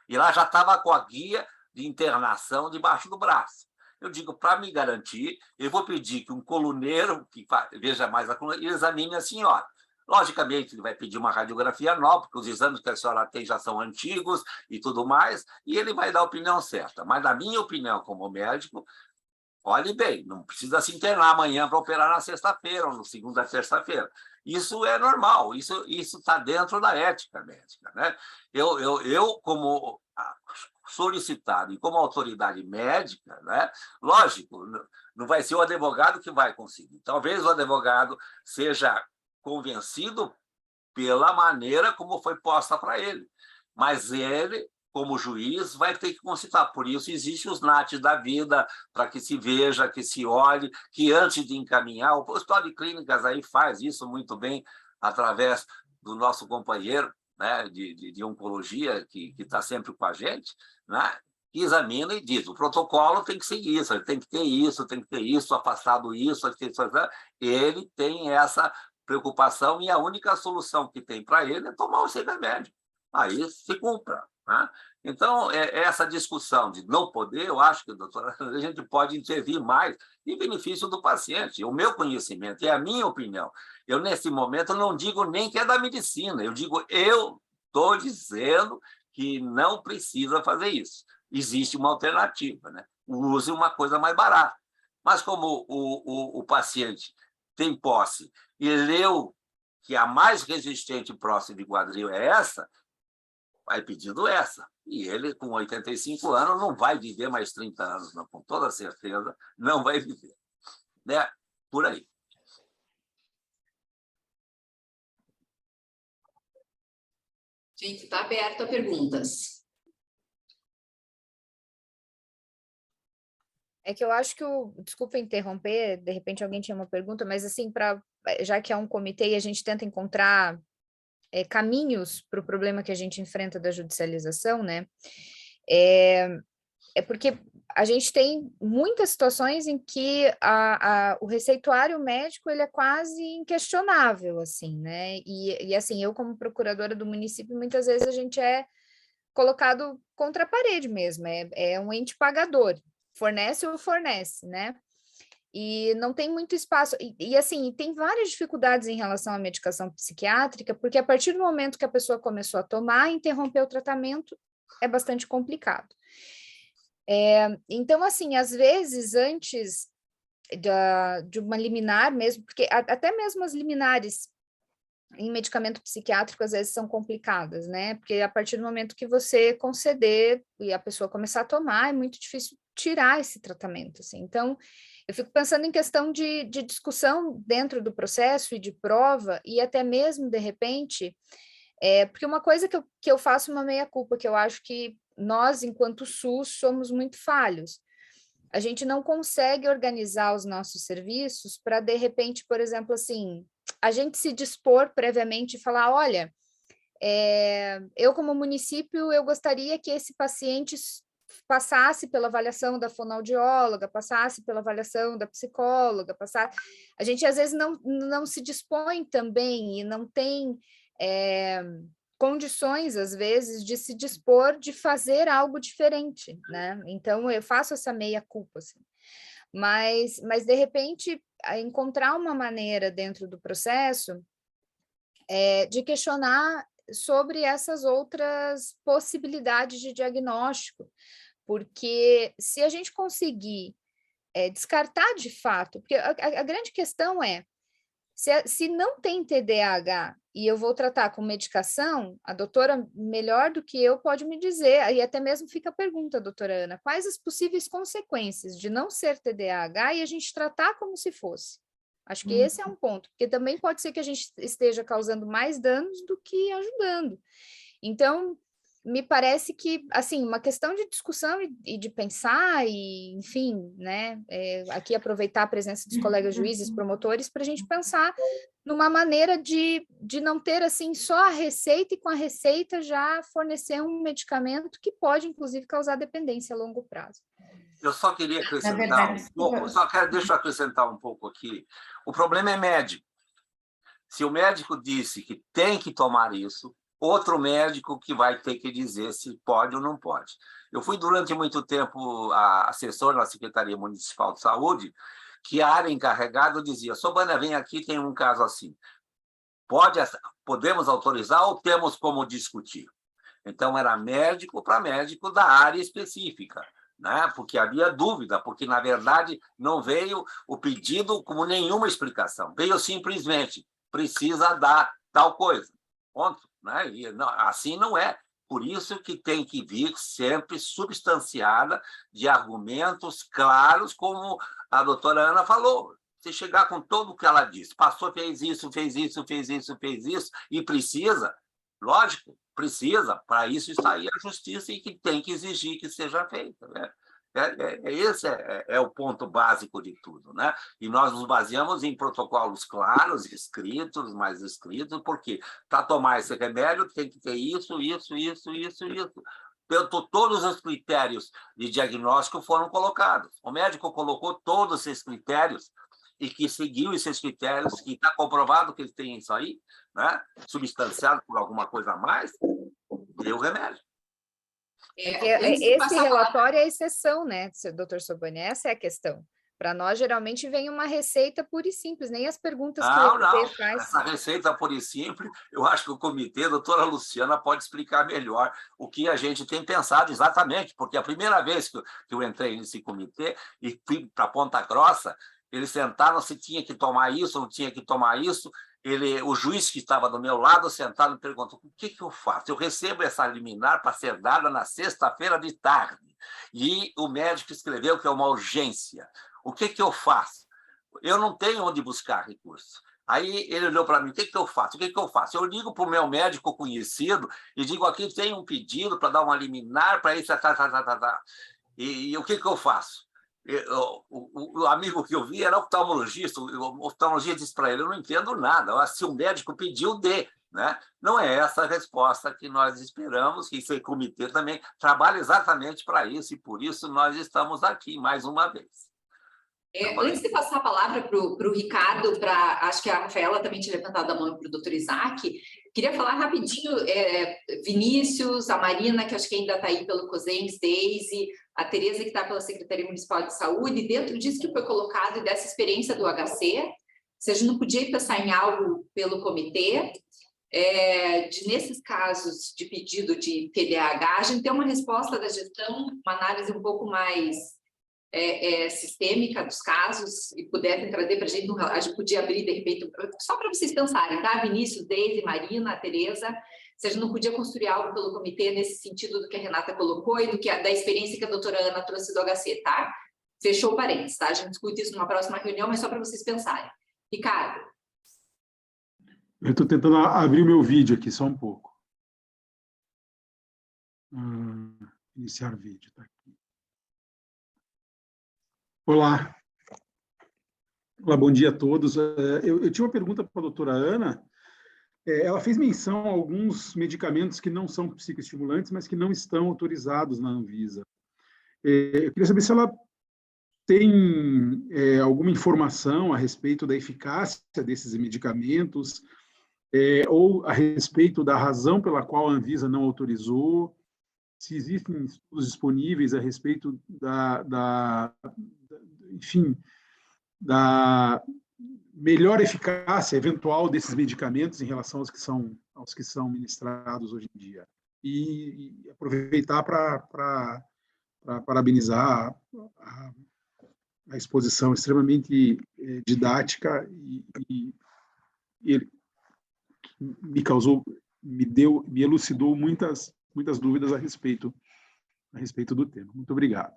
E ela já estava com a guia de internação debaixo do braço. Eu digo, para me garantir, eu vou pedir que um coluneiro, que veja mais a coluna, examine a senhora. Logicamente, ele vai pedir uma radiografia nova, porque os exames que a senhora tem já são antigos e tudo mais, e ele vai dar a opinião certa. Mas, na minha opinião, como médico, olhe bem, não precisa se internar amanhã para operar na sexta-feira ou na segunda, terça-feira. Isso é normal, isso está dentro da ética médica, né? Eu, como solicitado e como autoridade médica, né? Lógico, não vai ser o advogado que vai conseguir. Talvez o advogado seja convencido pela maneira como foi posta para ele. Mas ele, como juiz, vai ter que consultar. Por isso, existem os NATs da vida, para que se veja, que se olhe, que antes de encaminhar, o Hospital de Clínicas aí faz isso muito bem, através do nosso companheiro, né, de oncologia, que está sempre com a gente, né, que examina e diz, o protocolo tem que ser isso, ele tem que ter isso, afastado isso, ele tem essa preocupação e a única solução que tem para ele é tomar esse remédio. Aí se cumpra. Né? Então, essa discussão de não poder, eu acho que, doutora, a gente pode intervir mais em benefício do paciente. O meu conhecimento e a minha opinião, eu, nesse momento, não digo nem que é da medicina, eu estou dizendo que não precisa fazer isso. Existe uma alternativa, né? Use uma coisa mais barata. Mas como o paciente tem posse e leu que a mais resistente próstata de quadril é essa, vai pedindo essa. E ele, com 85 anos, não vai viver mais 30 anos, não, com toda certeza, não vai viver. Né? Por aí. Gente, está aberto a perguntas. É que eu acho que desculpa interromper, de repente alguém tinha uma pergunta, mas assim, já que é um comitê e a gente tenta encontrar caminhos para o problema que a gente enfrenta da judicialização, né? É porque a gente tem muitas situações em que o receituário médico ele é quase inquestionável, assim, né? E assim, eu como procuradora do município, muitas vezes a gente é colocado contra a parede mesmo, é um ente pagador, fornece ou fornece, né? E não tem muito espaço, e assim, tem várias dificuldades em relação à medicação psiquiátrica, porque a partir do momento que a pessoa começou a tomar, interromper o tratamento é bastante complicado. Então, assim, às vezes, antes de uma liminar mesmo, porque até mesmo as liminares em medicamento psiquiátrico às vezes são complicadas, né? Porque a partir do momento que você conceder e a pessoa começar a tomar, é muito difícil tirar esse tratamento, assim. Então, eu fico pensando em questão de discussão dentro do processo e de prova, e até mesmo, de repente, porque uma coisa que eu faço uma meia-culpa, que eu acho que nós, enquanto SUS, somos muito falhos. A gente não consegue organizar os nossos serviços para, de repente, por exemplo, assim, a gente se dispor previamente e falar, olha, eu como município, eu gostaria que esse paciente passasse pela avaliação da fonoaudióloga, passasse pela avaliação da psicóloga, a gente às vezes não se dispõe também e não tem condições, às vezes, de se dispor de fazer algo diferente, né? Então, eu faço essa meia-culpa, assim. Mas, de repente, encontrar uma maneira dentro do processo de questionar sobre essas outras possibilidades de diagnóstico, porque se a gente conseguir descartar de fato, porque a grande questão é, se não tem TDAH e eu vou tratar com medicação, a doutora, melhor do que eu, pode me dizer, e até mesmo fica a pergunta, doutora Ana, quais as possíveis consequências de não ser TDAH e a gente tratar como se fosse? Acho que esse é um ponto, porque também pode ser que a gente esteja causando mais danos do que ajudando. Então, me parece que, assim, uma questão de discussão e de pensar, e, enfim, né, aqui aproveitar a presença dos colegas juízes, promotores, para a gente pensar numa maneira de não ter, assim, só a receita e com a receita já fornecer um medicamento que pode, inclusive, causar dependência a longo prazo. Eu só queria acrescentar um pouco, deixa eu acrescentar um pouco aqui. O problema é médico. Se o médico disse que tem que tomar isso, outro médico que vai ter que dizer se pode ou não pode. Eu fui durante muito tempo assessor na Secretaria Municipal de Saúde, que a área encarregada dizia, Sobana, vem aqui, tem um caso assim. Podemos autorizar ou temos como discutir? Então, era médico para médico da área específica, né? Porque havia dúvida, porque, na verdade, não veio o pedido como nenhuma explicação. Veio simplesmente, precisa dar tal coisa. Ponto. Né? E não, assim não é. Por isso que tem que vir sempre substanciada de argumentos claros, como a doutora Ana falou. Se chegar com tudo o que ela disse, passou, fez isso, e precisa, lógico, precisa, para isso está aí a justiça e que tem que exigir que seja feita. Né? Esse é o ponto básico de tudo, né? E nós nos baseamos em protocolos claros, escritos, mais escritos, porque para tomar esse remédio tem que ter isso. Todos os critérios de diagnóstico foram colocados. O médico colocou todos esses critérios e que seguiu esses critérios, que está comprovado que ele tem isso aí, né? Substanciado por alguma coisa a mais, deu o remédio. Esse relatório é a exceção, né, doutor Sobani? Essa é a questão. Para nós, geralmente, vem uma receita pura e simples, nem as perguntas que o comitê faz. Essa receita pura e simples, eu acho que o comitê, a doutora Luciana, pode explicar melhor o que a gente tem pensado exatamente, porque a primeira vez que eu entrei nesse comitê e fui para Ponta Grossa, eles sentaram se tinha que tomar isso, não tinha que tomar isso. O juiz que estava do meu lado, sentado, me perguntou: o que eu faço? Eu recebo essa liminar para ser dada na sexta-feira de tarde. E o médico escreveu que é uma urgência. O que eu faço? Eu não tenho onde buscar recurso. Aí ele olhou para mim: o que eu faço? Eu ligo para o meu médico conhecido e digo: aqui tem um pedido para dar uma liminar para isso. E o que eu faço? O amigo que eu vi era oftalmologista. O oftalmologista disse para ele: eu não entendo nada. Se o médico pediu, dê. Né? Não é essa a resposta que nós esperamos, que esse comitê também trabalha exatamente para isso, e por isso nós estamos aqui mais uma vez. Antes de passar a palavra para o Ricardo, acho que a Rafaela também tinha levantado a mão para o doutor Isaac, queria falar rapidinho, Vinícius, a Marina, que acho que ainda está aí pelo COSENS, Deise, a Tereza, que está pela Secretaria Municipal de Saúde, dentro disso que foi colocado e dessa experiência do HC, se a gente não podia pensar em algo pelo comitê, nesses casos de pedido de TDAH, a gente tem uma resposta da gestão, uma análise um pouco mais sistêmica dos casos, e pudessem trazer para a gente podia abrir, de repente, só para vocês pensarem, tá? Vinícius, Deise, Marina, Tereza, se a gente não podia construir algo pelo comitê nesse sentido do que a Renata colocou e da experiência que a doutora Ana trouxe do HC, tá? Fechou o parênteses, tá? A gente discute isso numa próxima reunião, mas só para vocês pensarem. Ricardo. Eu estou tentando abrir o meu vídeo aqui, só um pouco. Iniciar vídeo, tá aqui. Olá. Olá, bom dia a todos. Eu tinha uma pergunta para a doutora Ana. Ela fez menção a alguns medicamentos que não são psicoestimulantes, mas que não estão autorizados na Anvisa. Eu queria saber se ela tem alguma informação a respeito da eficácia desses medicamentos, ou a respeito da razão pela qual a Anvisa não autorizou, se existem estudos disponíveis a respeito enfim, da melhor eficácia eventual desses medicamentos em relação aos que são ministrados hoje em dia. E aproveitar para parabenizar a exposição extremamente didática e me elucidou muitas dúvidas a respeito do tema. Muito obrigado.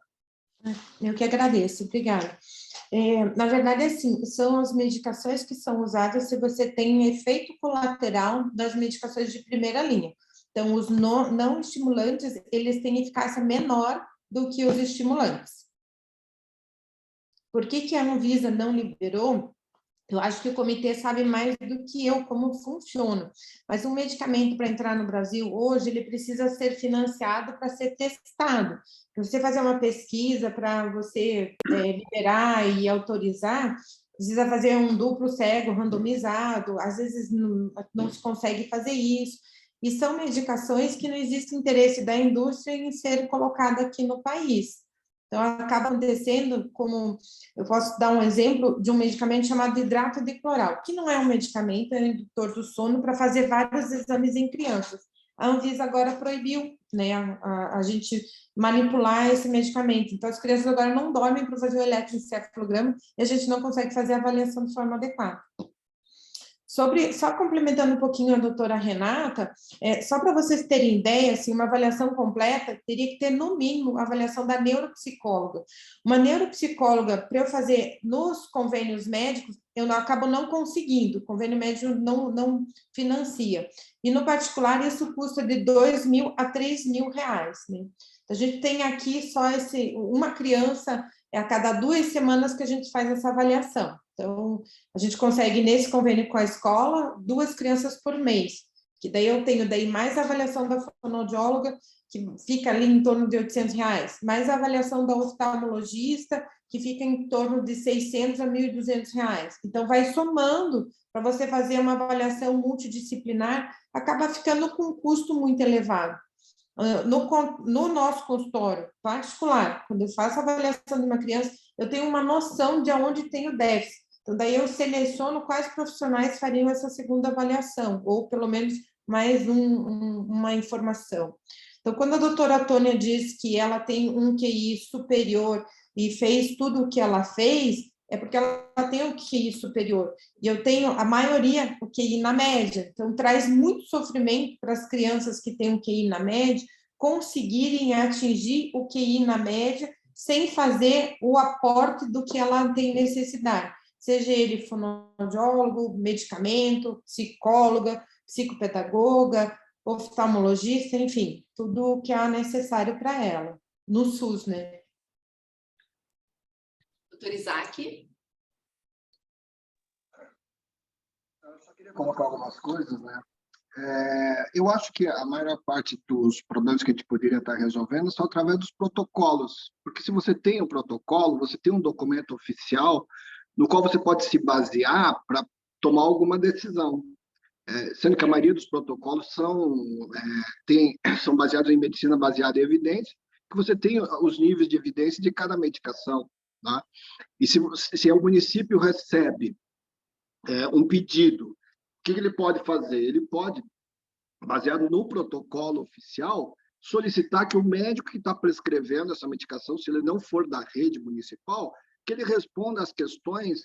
Eu que agradeço, obrigada. Na verdade, assim, são as medicações que são usadas se você tem efeito colateral das medicações de primeira linha. Então, os não estimulantes, eles têm eficácia menor do que os estimulantes. Por que a Anvisa não liberou? Eu acho que o comitê sabe mais do que eu como funciona. Mas um medicamento para entrar no Brasil hoje, ele precisa ser financiado para ser testado. Para você fazer uma pesquisa, para você liberar e autorizar, precisa fazer um duplo cego randomizado, às vezes não se consegue fazer isso. E são medicações que não existe interesse da indústria em ser colocada aqui no país. Então, acaba acontecendo como... Eu posso dar um exemplo de um medicamento chamado hidrato de cloral, que não é um medicamento, é um indutor do sono para fazer vários exames em crianças. A Anvisa agora proibiu, né, a gente manipular esse medicamento. Então, as crianças agora não dormem para fazer o eletroencefalograma e a gente não consegue fazer a avaliação de forma adequada. Só complementando um pouquinho a doutora Renata, só para vocês terem ideia, assim, uma avaliação completa teria que ter, no mínimo, a avaliação da neuropsicóloga. Uma neuropsicóloga, para eu fazer nos convênios médicos, eu acabo não conseguindo, o convênio médico não financia. E, no particular, isso custa de R$2.000 a R$3.000, né? A gente tem aqui só uma criança a cada 2 semanas que a gente faz essa avaliação. Então, a gente consegue, nesse convênio com a escola, 2 crianças por mês, que daí eu tenho mais a avaliação da fonoaudióloga, que fica ali em torno de R$800, mais a avaliação da oftalmologista, que fica em torno de R$600 a R$1.200. Então, vai somando, para você fazer uma avaliação multidisciplinar, acaba ficando com um custo muito elevado. No nosso consultório particular, quando eu faço a avaliação de uma criança, eu tenho uma noção de onde tem o déficit. Então, daí eu seleciono quais profissionais fariam essa segunda avaliação, ou pelo menos mais uma informação. Então, quando a doutora Tônia diz que ela tem um QI superior e fez tudo o que ela fez, é porque ela tem um QI superior. E eu tenho, a maioria, o QI na média. Então, traz muito sofrimento para as crianças que têm um QI na média conseguirem atingir o QI na média sem fazer o aporte do que ela tem necessidade. Seja ele fonoaudiólogo, medicamento, psicóloga, psicopedagoga, oftalmologista, enfim, tudo o que é necessário para ela, no SUS, né? Doutor Isaac? Eu só queria colocar algumas coisas, né? Eu acho que a maior parte dos problemas que a gente poderia estar resolvendo são através dos protocolos, porque se você tem um protocolo, você tem um documento oficial no qual você pode se basear para tomar alguma decisão. Sendo que a maioria dos protocolos são baseados em medicina baseada em evidência, que você tem os níveis de evidência de cada medicação. Tá? E se o município recebe um pedido, o que ele pode fazer? Ele pode, baseado no protocolo oficial, solicitar que o médico que está prescrevendo essa medicação, se ele não for da rede municipal, que ele responda às questões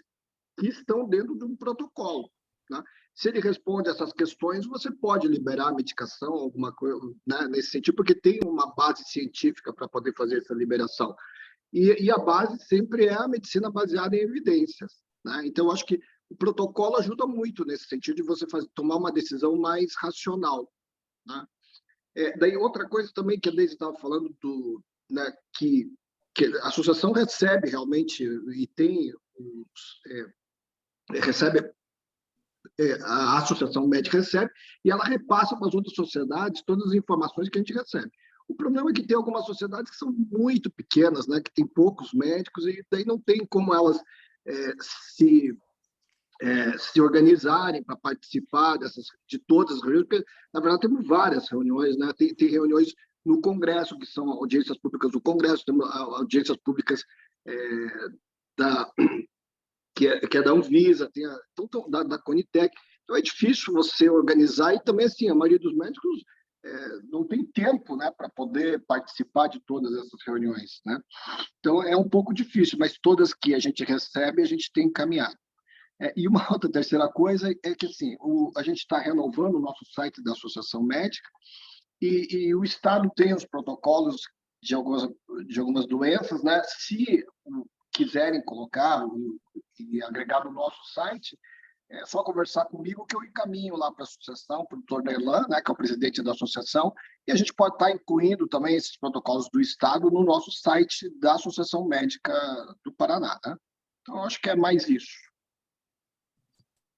que estão dentro de um protocolo. Tá? Se ele responde essas questões, você pode liberar a medicação, alguma coisa, né, nesse sentido, porque tem uma base científica para poder fazer essa liberação. E a base sempre é a medicina baseada em evidências. Né? Então, eu acho que o protocolo ajuda muito nesse sentido de você tomar uma decisão mais racional. Né? Daí, outra coisa também que a Deise estava falando, né, que a associação recebe realmente, e tem a associação médica recebe, e ela repassa para as outras sociedades todas as informações que a gente recebe. O problema é que tem algumas sociedades que são muito pequenas, né, que tem poucos médicos, e daí não tem como elas se organizarem para participar de todas as reuniões, porque, na verdade, temos várias reuniões, né? Tem reuniões no Congresso, que são audiências públicas do Congresso, temos audiências públicas que é da Anvisa, tem da Conitec. Então, é difícil você organizar, e também, assim, a maioria dos médicos não tem tempo, né, para poder participar de todas essas reuniões. Né? Então, é um pouco difícil, mas todas que a gente recebe, a gente tem encaminhado. E uma outra terceira coisa é que assim, a gente está renovando o nosso site da Associação Médica, e o Estado tem os protocolos de algumas doenças, né? Se quiserem colocar e agregar no nosso site, é só conversar comigo que eu encaminho lá para a associação, para o doutor Nerlan, né, que é o presidente da associação, e a gente pode estar incluindo também esses protocolos do Estado no nosso site da Associação Médica do Paraná. Né? Então, acho que é mais isso.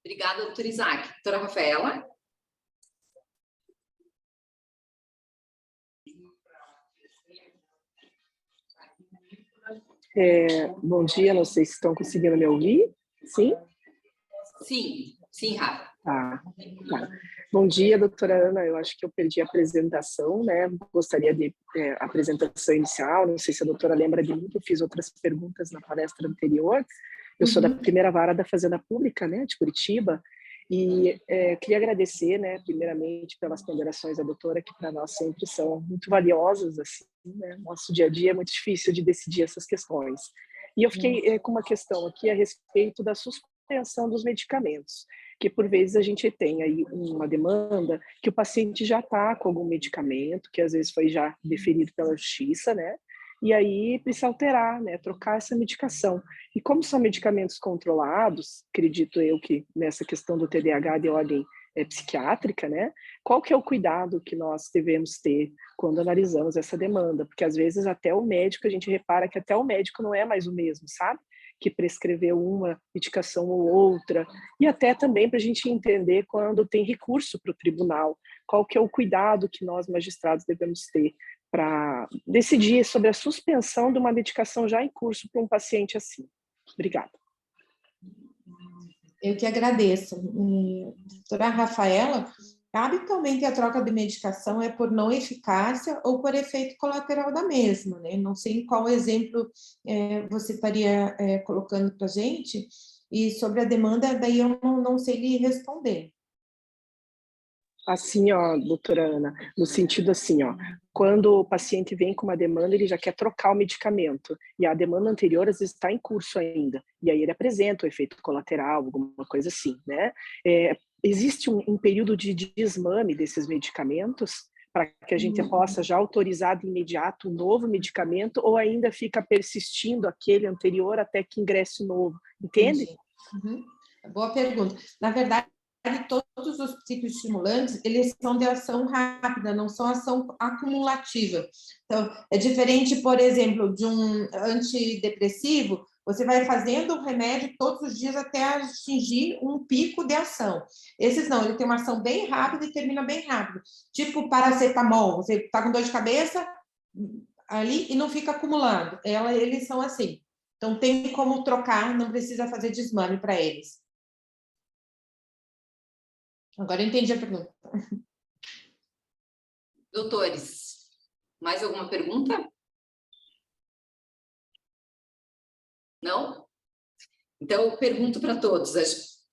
Obrigada, doutor Isaac. Doutora Rafaela? Bom dia, não sei se estão conseguindo me ouvir. Sim? Sim, Rafa. Tá. Bom dia, doutora Ana. Eu acho que eu perdi a apresentação, né? Gostaria de a apresentação inicial. Não sei se a doutora lembra de mim, que eu fiz outras perguntas na palestra anterior. Eu sou da primeira vara da Fazenda Pública, né, de Curitiba, e queria agradecer, né, primeiramente, pelas ponderações da doutora, que para nós sempre são muito valiosas, assim, né? Nosso dia a dia é muito difícil de decidir essas questões. E eu fiquei com uma questão aqui a respeito da SUSCOP, suspensão dos medicamentos, que por vezes a gente tem aí uma demanda que o paciente já está com algum medicamento, que às vezes foi já deferido pela justiça, né? E aí precisa alterar, né? Trocar essa medicação. E como são medicamentos controlados, acredito eu que nessa questão do TDAH de ordem psiquiátrica, né? Qual que é o cuidado que nós devemos ter quando analisamos essa demanda? Porque às vezes até o médico, a gente repara que até o médico não é mais o mesmo, sabe? Que prescreveu uma medicação ou outra, e até também para a gente entender quando tem recurso para o tribunal, qual que é o cuidado que nós magistrados devemos ter para decidir sobre a suspensão de uma medicação já em curso para um paciente assim. Obrigada. Eu que agradeço. Doutora Rafaela, habitualmente a troca de medicação é por não eficácia ou por efeito colateral da mesma, né? Não sei qual exemplo você estaria colocando para a gente, e sobre a demanda, daí eu não sei lhe responder. Assim, ó, doutora Ana, no sentido assim, ó, quando o paciente vem com uma demanda, ele já quer trocar o medicamento, e a demanda anterior às vezes está em curso ainda, e aí ele apresenta o efeito colateral, alguma coisa assim, né? Existe um período de desmame desses medicamentos, para que a gente possa já autorizar de imediato um novo medicamento, ou ainda fica persistindo aquele anterior até que ingresse o novo, entende? Uhum. Boa pergunta. Na verdade, todos os psicoestimulantes, eles são de ação rápida, não são ação acumulativa. Então, é diferente, por exemplo, de um antidepressivo, você vai fazendo o remédio todos os dias até atingir um pico de ação. Esses não, ele tem uma ação bem rápida e termina bem rápido. Tipo paracetamol, você está com dor de cabeça ali e não fica acumulando. Eles são assim. Então, tem como trocar, não precisa fazer desmame para eles. Agora eu entendi a pergunta. Doutores, mais alguma pergunta? Não? Então, eu pergunto para todos,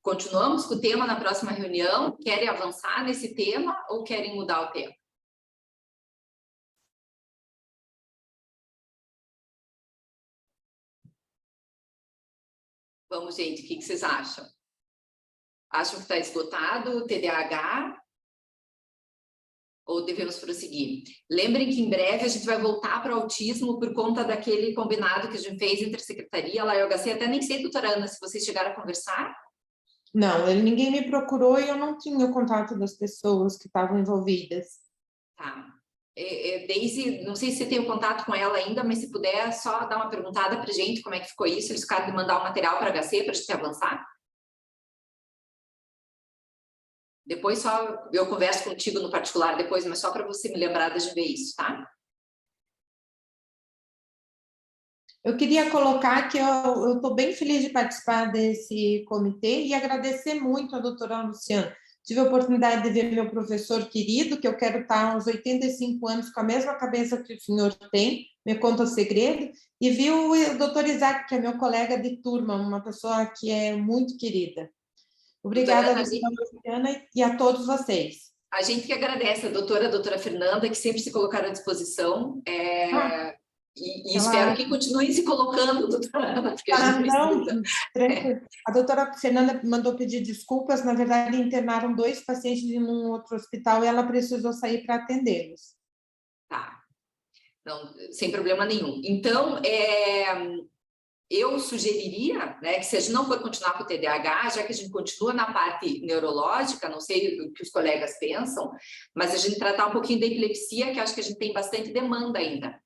continuamos com o tema na próxima reunião? Querem avançar nesse tema ou querem mudar o tema? Vamos, gente, o que vocês acham? Acham que está esgotado o TDAH? Ou devemos prosseguir? Lembrem que em breve a gente vai voltar para o autismo por conta daquele combinado que a gente fez entre a Secretaria, lá e o HC. Até nem sei, doutora Ana, se vocês chegaram a conversar. Não, ninguém me procurou e eu não tinha o contato das pessoas que estavam envolvidas. Tá. Daisy, não sei se você tem o contato com ela ainda, mas se puder, só dar uma perguntada para a gente, como é que ficou isso? Eles ficaram de mandar o material para a HC para a gente avançar? Depois só eu converso contigo no particular depois, mas só para você me lembrar de ver isso, tá? Eu queria colocar que eu estou bem feliz de participar desse comitê e agradecer muito a doutora Luciana. Tive a oportunidade de ver meu professor querido, que eu quero estar aos 85 anos com a mesma cabeça que o senhor tem, me conta o segredo, e vi o doutor Isaac, que é meu colega de turma, uma pessoa que é muito querida. Obrigada, doutora Luciana, e a todos vocês. A gente que agradece a doutora Fernanda, que sempre se colocaram à disposição, e espero que continuem se colocando, doutora Ana, porque a gente precisa. A doutora Fernanda mandou pedir desculpas, na verdade internaram 2 pacientes em um outro hospital e ela precisou sair para atendê-los. Tá, não, sem problema nenhum. Então, eu sugeriria, né, que se a gente não for continuar com o TDAH, já que a gente continua na parte neurológica, não sei o que os colegas pensam, mas a gente tratar um pouquinho da epilepsia, que acho que a gente tem bastante demanda ainda.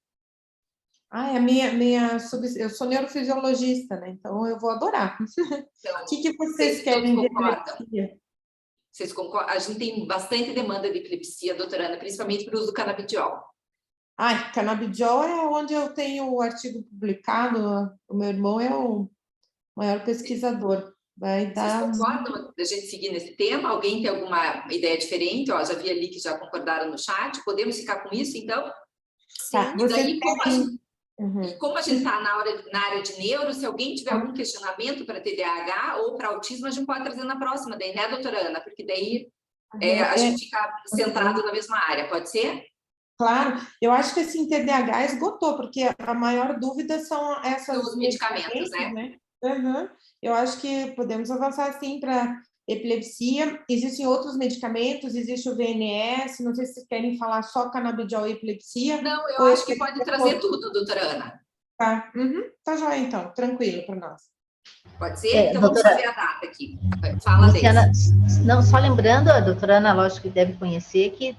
Eu sou neurofisiologista, né? Então eu vou adorar. Então, o que vocês querem de epilepsia? Vocês concordam? A gente tem bastante demanda de epilepsia, doutora Ana, principalmente para o uso do canabidiol. Canabidiol é onde eu tenho o artigo publicado. O meu irmão é o maior pesquisador. Vai dar... Vocês concordam da gente seguir nesse tema? Alguém tem alguma ideia diferente? Já vi ali que já concordaram no chat. Podemos ficar com isso, então? Sim. E daí, como a gente está na área de neuro, se alguém tiver algum questionamento para TDAH ou para autismo, a gente pode trazer na próxima, daí, né, doutora Ana? Porque daí a gente fica centrado na mesma área, pode ser? Claro, eu acho que assim, TDAH esgotou, porque a maior dúvida são essas os medicamentos, né? Uhum. eu acho que podemos avançar, sim, para epilepsia. Existem outros medicamentos, existe o VNS, não sei se vocês querem falar só canabidiol e epilepsia. Não, eu acho que pode trazer tudo, doutora Ana. Tá, tá joia, então, tranquilo para nós. Pode ser? Então doutora, vamos fazer a data aqui. Fala, Luciana, não, só lembrando, a doutora Ana, lógico que deve conhecer que,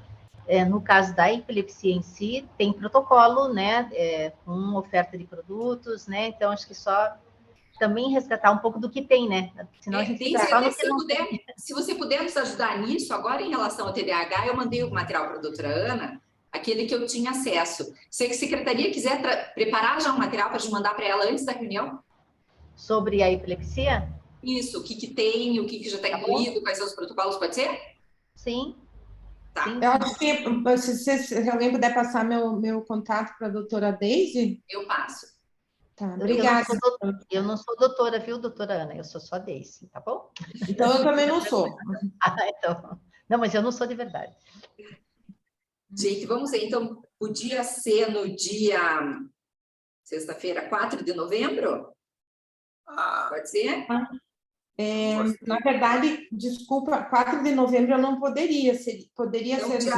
no caso da epilepsia em si, tem protocolo, né, com oferta de produtos, né, então acho que só também resgatar um pouco do que tem, né, senão a gente fica só no que não tem. Se você puder nos ajudar nisso, agora em relação ao TDAH, eu mandei o material para a doutora Ana, aquele que eu tinha acesso. Se a secretaria quiser preparar já um material para mandar para ela antes da reunião? Sobre a epilepsia? Isso, o que tem, o que já está incluído, quais são os protocolos, pode ser? Sim. Tá. Eu acho que, se alguém puder passar meu contato para a doutora Deise? Eu passo. Tá, obrigada. Eu não sou doutora, viu, doutora Ana? Eu sou só Deise, tá bom? Então, eu também não sou. Então. Não, mas eu não sou de verdade. Gente, vamos ver. Então, podia ser no dia... Sexta-feira, 4 de novembro? Pode ser? Na verdade, desculpa, 4 de novembro eu não poderia. Poderia então, ser...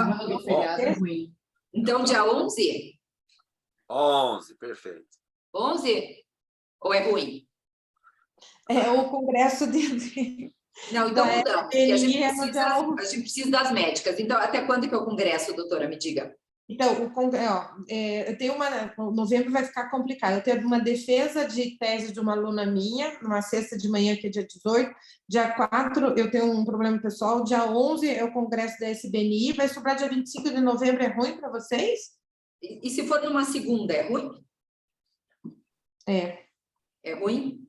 Então, dia 11? 11, perfeito. 11? Ou é ruim? É o congresso de... Não, então mudamos, porque a gente precisa das médicas. Então, até quando que é o congresso, doutora? Me diga. Então, eu tenho novembro vai ficar complicado. Eu tenho uma defesa de tese de uma aluna minha, numa sexta de manhã, que é dia 18. Dia 4, eu tenho um problema pessoal. Dia 11 é o congresso da SBNI. Vai sobrar dia 25 de novembro. É ruim para vocês? E se for numa segunda, é ruim? É. É ruim?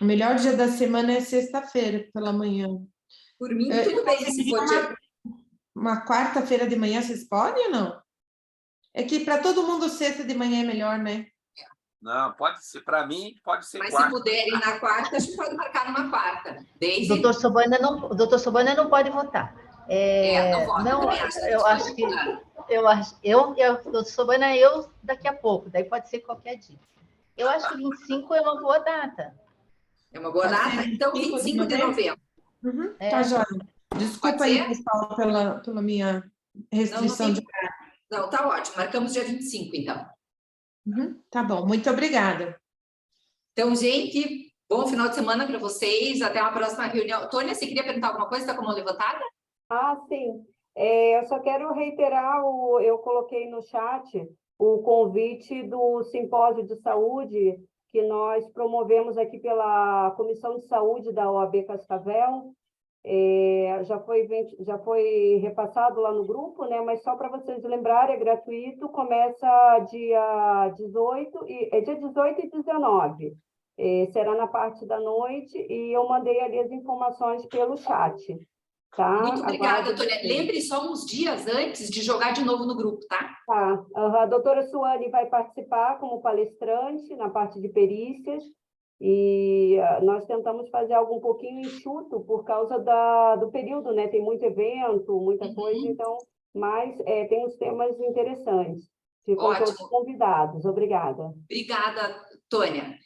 O melhor dia da semana é sexta-feira, pela manhã. Por mim, tudo bem. Se for uma quarta-feira de manhã, vocês podem ou não? É que para todo mundo sexta de manhã é melhor, né? Não, pode ser, para mim, pode ser mas quarta. Se puderem na quarta, a gente pode marcar numa quarta. O doutor Sobana não pode votar. Não vota. Não, eu acho que... o doutor Sobana, eu daqui a pouco, daí pode ser qualquer dia. Eu acho que 25 é uma boa data. É uma boa data? Então, 25 de novembro. Tá, joia. Desculpa aí, pessoal, pela minha restrição de horário. Não, tá ótimo. Marcamos dia 25, então. Tá bom, muito obrigada. Então, gente, bom final de semana para vocês. Até uma próxima reunião. Tônia, você queria perguntar alguma coisa? Está com a mão levantada? Sim. Eu só quero reiterar, eu coloquei no chat o convite do simpósio de saúde que nós promovemos aqui pela Comissão de Saúde da OAB Cascavel. Já foi repassado lá no grupo, né? Mas só para vocês lembrarem, é gratuito, começa dia 18 e 19. Será na parte da noite e eu mandei ali as informações pelo chat. Tá? Muito obrigada, Tônia. Lembre só uns dias antes de jogar de novo no grupo, tá? Tá. A doutora Suane vai participar como palestrante na parte de perícias. E nós tentamos fazer algo um pouquinho enxuto por causa do período, né? Tem muito evento, muita coisa, então, mas tem uns temas interessantes. Ficam todos convidados. Obrigada. Obrigada, Tônia.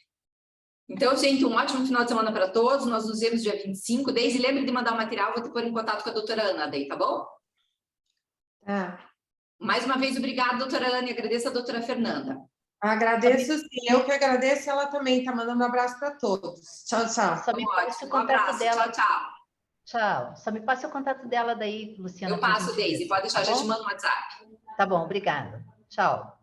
Então, gente, um ótimo final de semana para todos. Nós nos vemos dia 25. Deise, lembre de mandar o material, vou te pôr em contato com a doutora Ana daí, tá bom? Mais uma vez, obrigada, doutora Ana, e agradeço a doutora Fernanda. Agradeço, sim. Eu que agradeço, ela também está mandando um abraço para todos. Tchau, tchau. Só me passe o contato dela. Tchau. Tchau. Só me passe o contato dela daí, Luciana. Eu passo, Deise. Pode deixar, já te mando no WhatsApp. Tá bom, obrigada. Tchau.